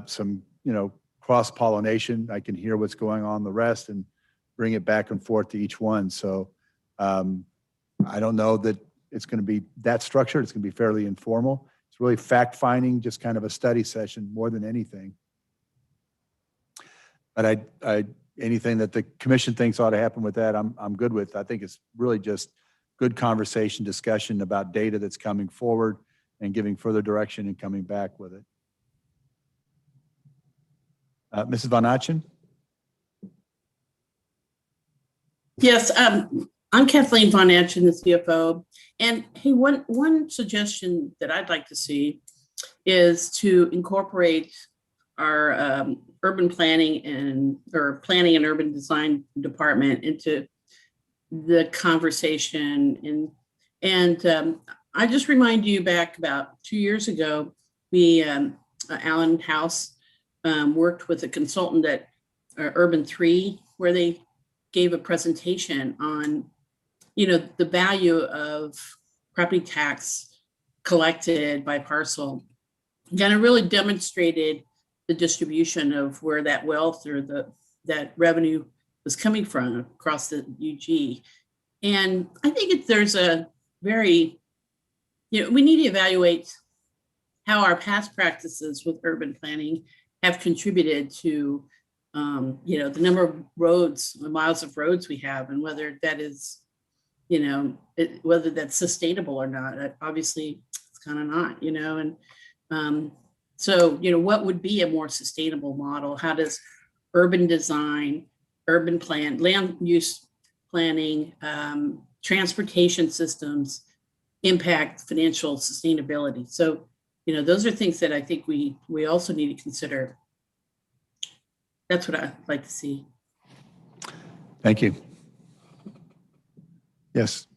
some, you know, cross-pollination. I can hear what's going on in the rest and bring it back and forth to each one. So I don't know that it's going to be that structured. It's going to be fairly informal. It's really fact-finding, just kind of a study session more than anything. But anything that the commission thinks ought to happen with that, I'm good with. I think it's really just good conversation, discussion about data that's coming forward and giving further direction and coming back with it. Mrs. Von Achen? Yes, I'm Kathleen Von Achen, the CFO. And hey, one suggestion that I'd like to see is to incorporate our urban planning or planning and urban design department into the conversation. And I just remind you back about 2 years ago, we, Alan House, worked with a consultant at Urban 3, where they gave a presentation on, you know, the value of property tax collected by parcel. Kind of really demonstrated the distribution of where that wealth or that revenue was coming from across the UG. And I think there's a very, you know, we need to evaluate how our past practices with urban planning have contributed to, you know, the number of roads, the miles of roads we have, and whether that is, you know, whether that's sustainable or not. Obviously, it's kind of not, you know, and so, you know, what would be a more sustainable model? How does urban design, urban plan, land use planning, transportation systems impact financial sustainability? So, you know, those are things that I think we also need to consider. That's what I'd like to see. Thank you. Yes.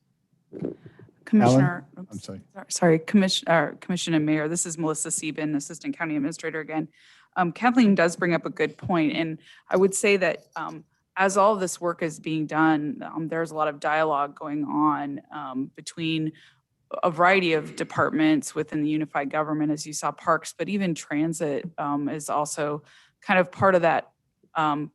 Commissioner, Alan? I'm sorry. Sorry, Commissioner and Mayor, this is Melissa Sieben, Assistant County Administrator again. Kathleen does bring up a good point, and I would say that as all of this work is being done, there's a lot of dialogue going on between a variety of departments within the unified government, as you saw, parks, but even transit is also kind of part of that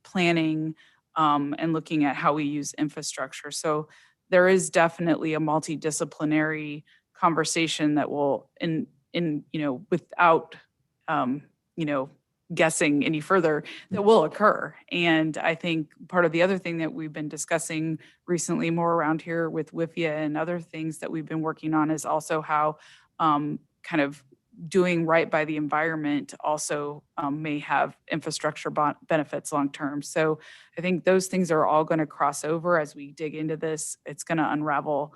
planning and looking at how we use infrastructure. So there is definitely a multidisciplinary conversation that will without, guessing any further, that will occur. And I think part of the other thing that we've been discussing recently more around here with WIFIA and other things that we've been working on is also how kind of doing right by the environment also may have infrastructure benefits long term. So I think those things are all going to cross over as we dig into this. It's going to unravel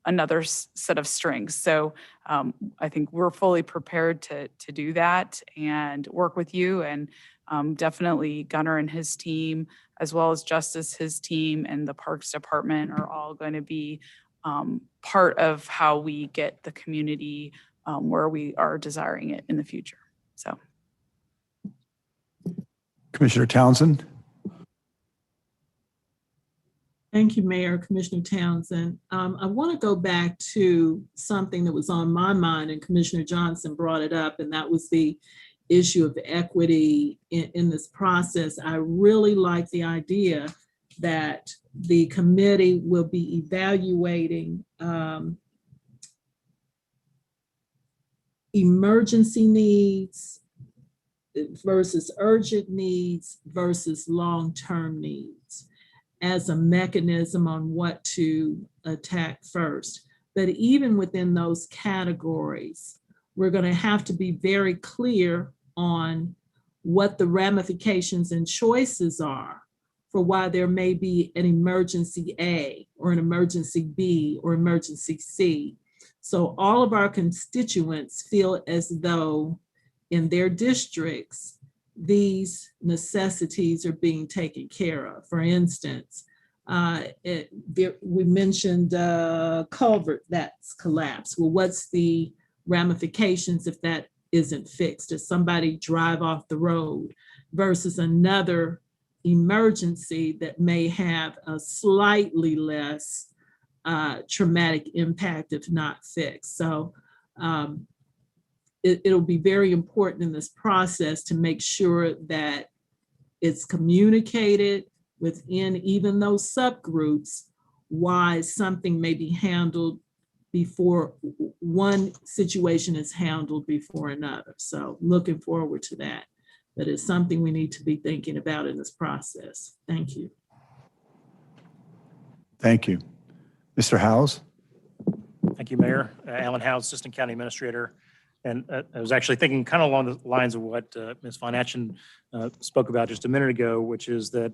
another set of strings. So I think we're fully prepared to do that and work with you, and definitely Gunnar and his team, as well as Justice, his team, and the Parks Department are all going to be part of how we get the community where we are desiring it in the future. So. Commissioner Townsend. Thank you, Mayor, Commissioner Townsend. I want to go back to something that was on my mind, and Commissioner Johnson brought it up, and that was the issue of equity in this process. I really like the idea that the committee will be evaluating emergency needs versus urgent needs versus long-term needs as a mechanism on what to attack first. But even within those categories, we're going to have to be very clear on what the ramifications and choices are for why there may be an emergency A or an emergency B or emergency C. So all of our constituents feel as though in their districts, these necessities are being taken care of. For instance, we mentioned culvert that's collapsed. Well, what's the ramifications if that isn't fixed? Does somebody drive off the road versus another emergency that may have a slightly less traumatic impact if not fixed? So it'll be very important in this process to make sure that it's communicated within even those subgroups why something may be handled before one situation is handled before another. So looking forward to that. But it's something we need to be thinking about in this process. Thank you. Thank you. Mr. Howes. Thank you, Mayor. Alan Howes, Assistant County Administrator. And I was actually thinking kind of along the lines of what Ms. Von Atchen spoke about just a minute ago, which is that,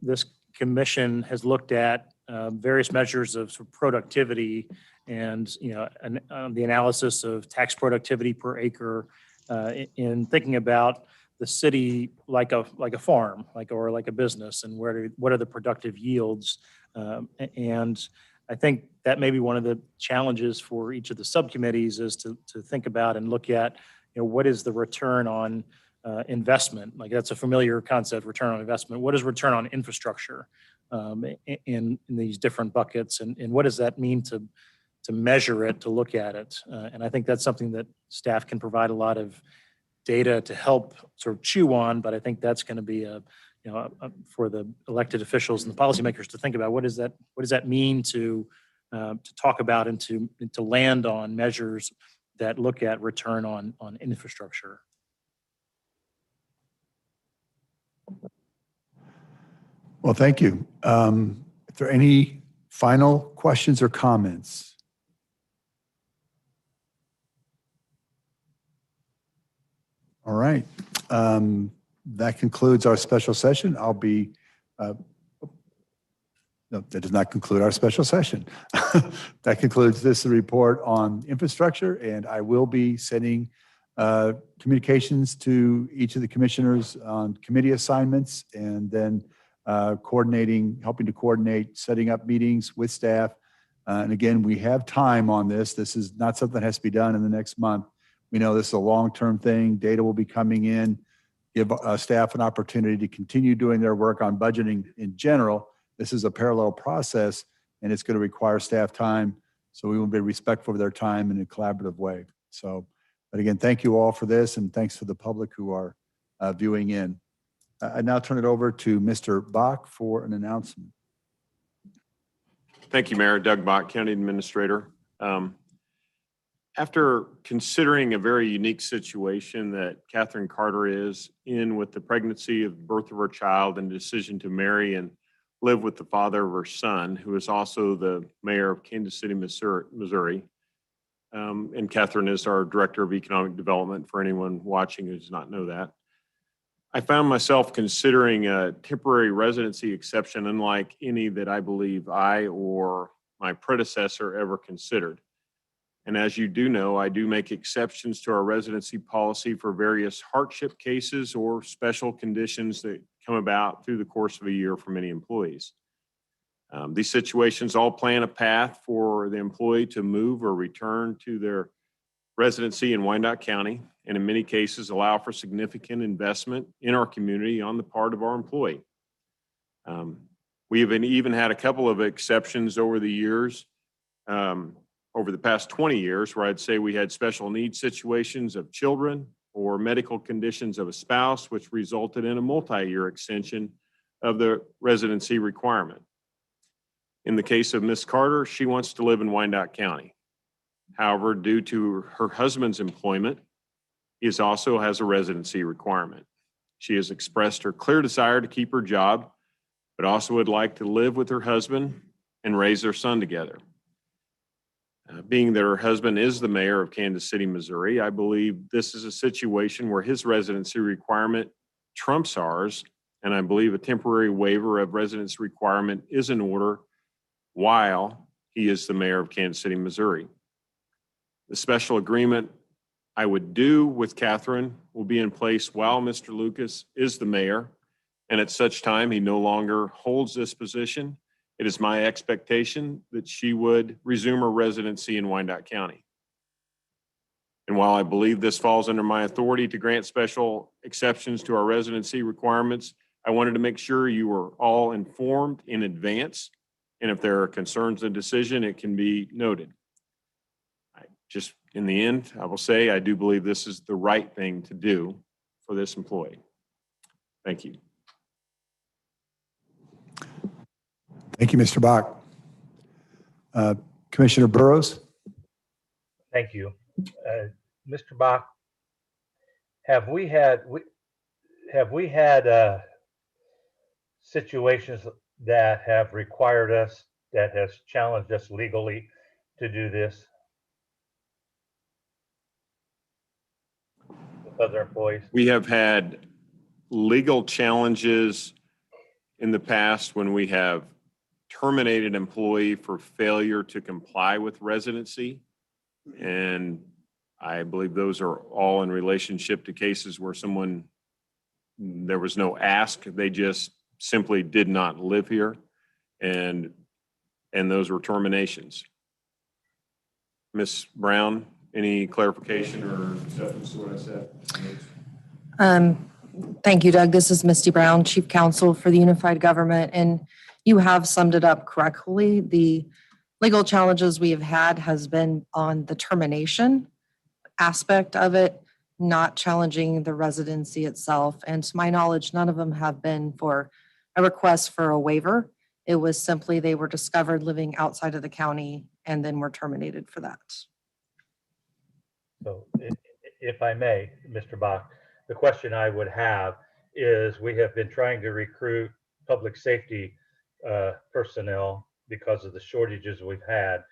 this commission has looked at various measures of sort of productivity and, the analysis of tax productivity per acre in thinking about the city like a farm, or like a business, and what are the productive yields. And I think that may be one of the challenges for each of the subcommittees is to think about and look at, what is the return on investment? Like that's a familiar concept, return on investment. What is return on infrastructure in these different buckets? And what does that mean to measure it, to look at it? And I think that's something that staff can provide a lot of data to help sort of chew on, but I think that's going to be for the elected officials and the policymakers to think about what does that mean to talk about and to land on measures that look at return on infrastructure. Well, thank you. If there are any final questions or comments? All right. That concludes our special session. No, that does not conclude our special session. That concludes this report on infrastructure, and I will be sending communications to each of the commissioners on committee assignments, and then helping to coordinate, setting up meetings with staff. And again, we have time on this. This is not something that has to be done in the next month. We know this is a long-term thing. Data will be coming in. Give staff an opportunity to continue doing their work on budgeting in general. This is a parallel process, and it's going to require staff time. So we will be respectful of their time in a collaborative way. So, but again, thank you all for this, and thanks to the public who are viewing in. I now turn it over to Mr. Bach for an announcement. Thank you, Mayor. Doug Bach, County Administrator. After considering a very unique situation that Catherine Carter is in with the pregnancy of the birth of her child and decision to marry and live with the father of her son, who is also the mayor of Kansas City, Missouri. And Catherine is our director of economic development for anyone watching who does not know that. I found myself considering a temporary residency exception unlike any that I believe I or my predecessor ever considered. And as you do know, I do make exceptions to our residency policy for various hardship cases or special conditions that come about through the course of a year for many employees. These situations all plan a path for the employee to move or return to their residency in Wyandotte County, and in many cases allow for significant investment in our community on the part of our employee. We have even had a couple of exceptions over the years, over the past 20 years, where I'd say we had special needs situations of children or medical conditions of a spouse, which resulted in a multi-year extension of the residency requirement. In the case of Ms. Carter, she wants to live in Wyandotte County. However, due to her husband's employment, he also has a residency requirement. She has expressed her clear desire to keep her job, but also would like to live with her husband and raise their son together. Being that her husband is the mayor of Kansas City, Missouri, I believe this is a situation where his residency requirement trumps ours, and I believe a temporary waiver of residency requirement is in order while he is the mayor of Kansas City, Missouri. The special agreement I would do with Catherine will be in place while Mr. Lucas is the mayor, and at such time he no longer holds this position. It is my expectation that she would resume her residency in Wyandotte County. And while I believe this falls under my authority to grant special exceptions to our residency requirements, I wanted to make sure you were all informed in advance. And if there are concerns in the decision, it can be noted. Just in the end, I will say I do believe this is the right thing to do for this employee. Thank you. Thank you, Mr. Bach. Commissioner Burrows? Thank you. Mr. Bach, have we had situations that have required us, that has challenged us legally to do this with other employees? We have had legal challenges in the past when we have terminated employee for failure to comply with residency. And I believe those are all in relationship to cases where there was no ask, they just simply did not live here. And those were terminations. Ms. Brown, any clarification or acceptance to what I said? Thank you, Doug. This is Misty Brown, Chief Counsel for the Unified Government, and you have summed it up correctly. The legal challenges we have had has been on the termination aspect of it, not challenging the residency itself. And to my knowledge, none of them have been for a request for a waiver. It was simply they were discovered living outside of the county and then were terminated for that. So if I may, Mr. Bach, the question I would have is we have been trying to recruit public safety personnel because of the shortages we've had.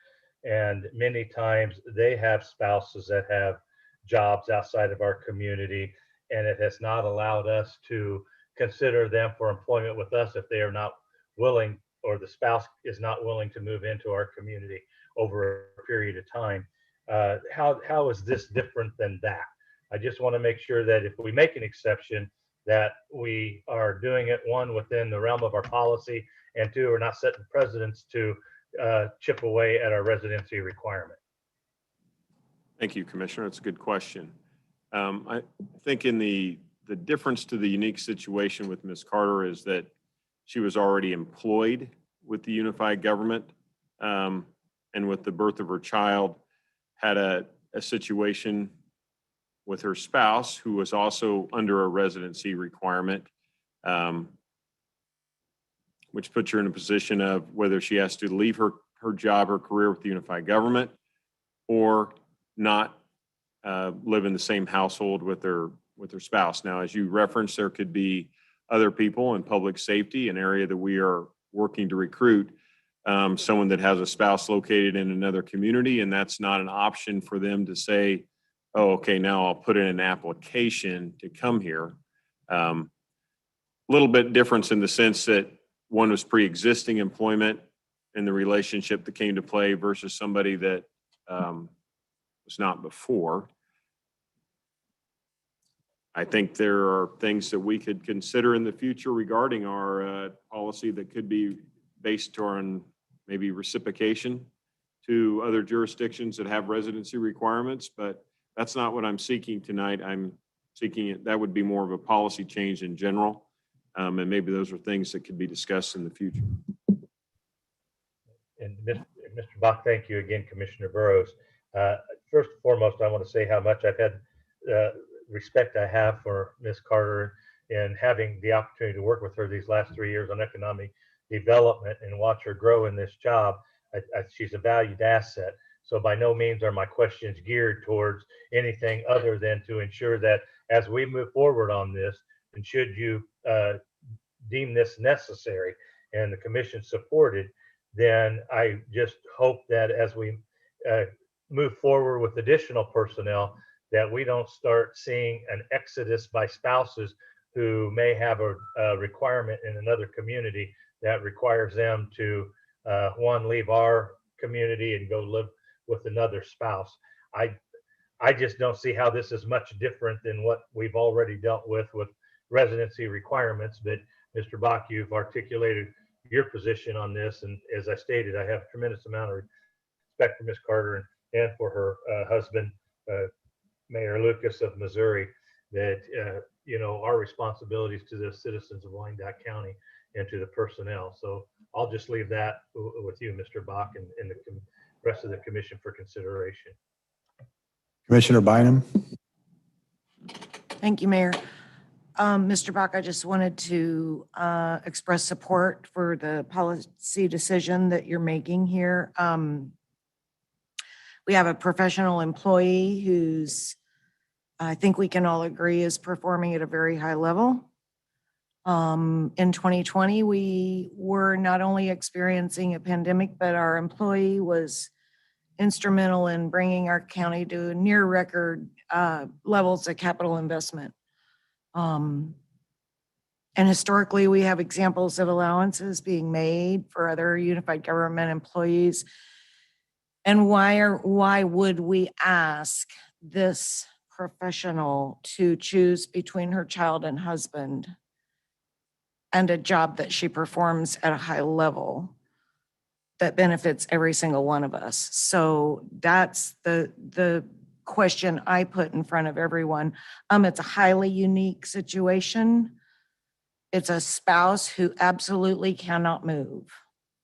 And many times they have spouses that have jobs outside of our community, and it has not allowed us to consider them for employment with us if they are not willing, or the spouse is not willing to move into our community over a period of time. How is this different than that? I just want to make sure that if we make an exception, that we are doing it, one, within the realm of our policy, and two, we're not setting precedents to chip away at our residency requirement. Thank you, Commissioner. That's a good question. I think in the difference to the unique situation with Ms. Carter is that she was already employed with the unified government, and with the birth of her child, had a situation with her spouse who was also under a residency requirement, which puts her in a position of whether she has to leave her job, her career with the unified government, or not live in the same household with their spouse. Now, as you referenced, there could be other people in public safety, an area that we are working to recruit, someone that has a spouse located in another community, and that's not an option for them to say, oh, okay, now I'll put in an application to come here. Little bit difference in the sense that one was pre-existing employment and the relationship that came to play versus somebody that was not before. I think there are things that we could consider in the future regarding our policy that could be based on maybe reciprocation to other jurisdictions that have residency requirements, but that's not what I'm seeking tonight. I'm seeking it, that would be more of a policy change in general. And maybe those are things that could be discussed in the future. And Mr. Bach, thank you again, Commissioner Burrows. First and foremost, I want to say how much I've had respect I have for Ms. Carter and having the opportunity to work with her these last 3 years on economic development and watch her grow in this job. She's a valued asset. So by no means are my questions geared towards anything other than to ensure that as we move forward on this, and should you deem this necessary and the commission supported, then I just hope that as we move forward with additional personnel, that we don't start seeing an exodus by spouses who may have a requirement in another community that requires them to, one, leave our community and go live with another spouse. I just don't see how this is much different than what we've already dealt with residency requirements. But Mr. Bach, you've articulated your position on this. And as I stated, I have a tremendous amount of respect for Ms. Carter and for her husband, Mayor Lucas of Missouri, that, our responsibilities to the citizens of Wyandotte County and to the personnel. So I'll just leave that with you, Mr. Bach, and the rest of the commission for consideration. Commissioner Bynum. Thank you, Mayor. Mr. Bach, I just wanted to express support for the policy decision that you're making here. We have a professional employee who's, I think we can all agree, is performing at a very high level. In 2020, we were not only experiencing a pandemic, but our employee was instrumental in bringing our county to near record levels of capital investment. And historically, we have examples of allowances being made for other unified government employees. And why would we ask this professional to choose between her child and husband and a job that she performs at a high level that benefits every single one of us? So that's the question I put in front of everyone. It's a highly unique situation. It's a spouse who absolutely cannot move.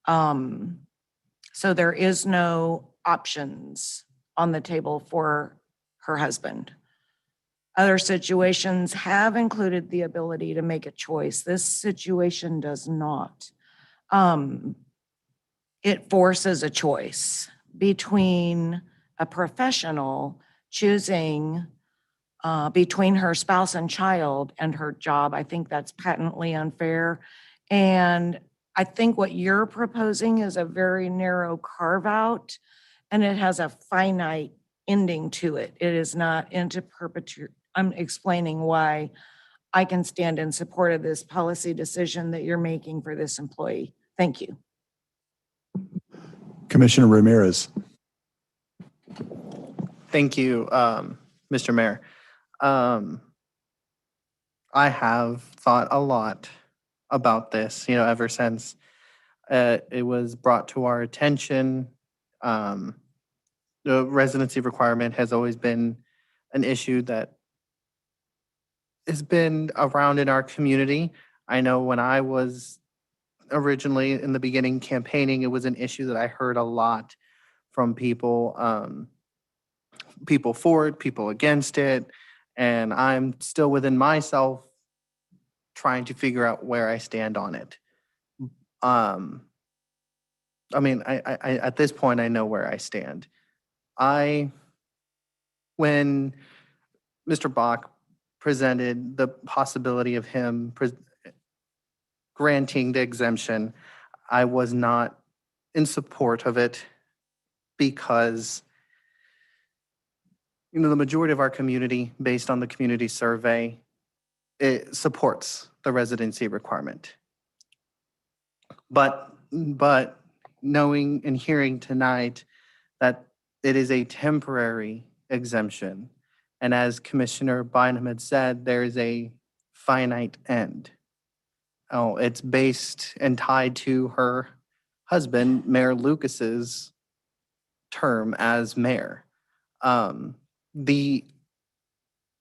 So there is no options on the table for her husband. Other situations have included the ability to make a choice. This situation does not. It forces a choice between a professional choosing between her spouse and child and her job. I think that's patently unfair. And I think what you're proposing is a very narrow carve out, and it has a finite ending to it. It is not into perpetuity. I'm explaining why I can stand in support of this policy decision that you're making for this employee. Thank you. Commissioner Ramirez. Thank you, Mr. Mayor. I have thought a lot about this, ever since it was brought to our attention. The residency requirement has always been an issue that has been around in our community. I know when I was originally in the beginning campaigning, it was an issue that I heard a lot from people, people for it, people against it. And I'm still within myself trying to figure out where I stand on it. I at this point, I know where I stand. I when Mr. Bach presented the possibility of him granting the exemption, I was not in support of it because, you know, the majority of our community, based on the community survey, it supports the residency requirement. But knowing and hearing tonight that it is a temporary exemption, and as Commissioner Bynum had said, there is a finite end. Oh, it's based and tied to her husband, Mayor Lucas's term as mayor. The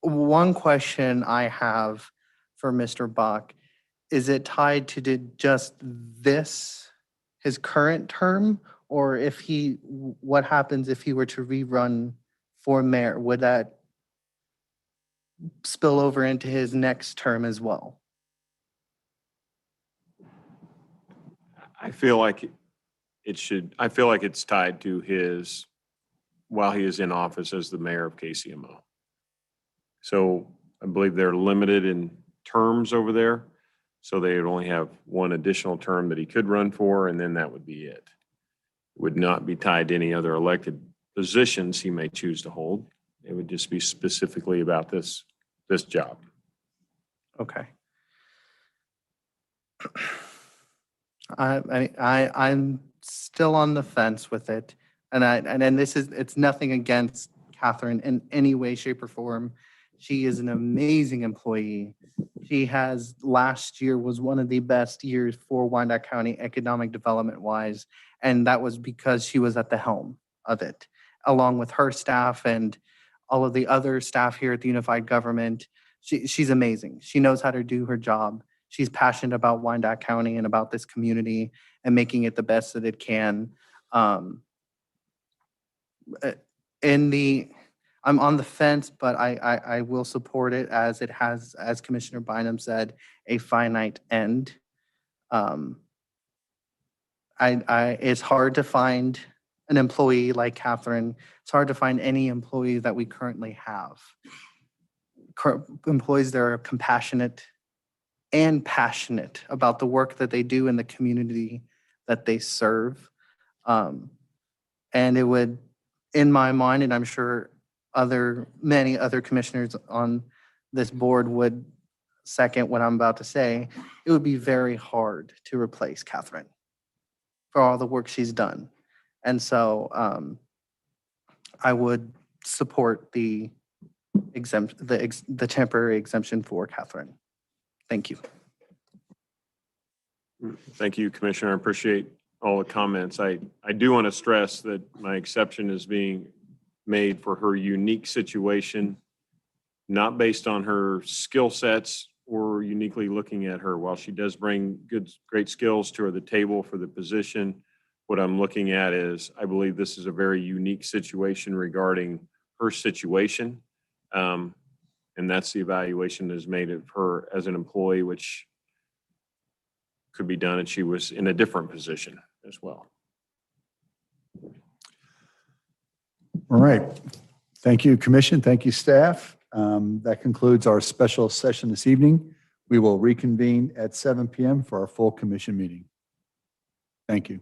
one question I have for Mr. Bach, is it tied to just this, his current term? Or if he, what happens if he were to rerun for mayor? Would that spill over into his next term as well? I feel like I feel like it's tied to his, while he is in office as the mayor of KCMO. So I believe they're limited in terms over there. So they would only have one additional term that he could run for, and then that would be it. It would not be tied to any other elected positions he may choose to hold. It would just be specifically about this job. Okay. I'm still on the fence with it. And this is, it's nothing against Catherine in any way, shape, or form. She is an amazing employee. She has, last year was one of the best years for Wyandotte County economic development wise. And that was because she was at the helm of it, along with her staff and all of the other staff here at the Unified Government. She's amazing. She knows how to do her job. She's passionate about Wyandotte County and about this community and making it the best that it can. I'm on the fence, but I will support it as it has, as Commissioner Bynum said, a finite end. It's hard to find an employee like Catherine. It's hard to find any employee that we currently have. Employees that are compassionate and passionate about the work that they do in the community that they serve. And it would, in my mind, and I'm sure many other commissioners on this board would second what I'm about to say, it would be very hard to replace Catherine for all the work she's done. And so I would support the temporary exemption for Catherine. Thank you. Thank you, Commissioner. I appreciate all the comments. I do want to stress that my exception is being made for her unique situation, not based on her skill sets or uniquely looking at her. While she does bring great skills to the table for the position, what I'm looking at is I believe this is a very unique situation regarding her situation. And that's the evaluation that is made of her as an employee, which could be done, and she was in a different position as well. All right. Thank you, Commission. Thank you, staff. That concludes our special session this evening. We will reconvene at 7 p.m. for our full commission meeting. Thank you.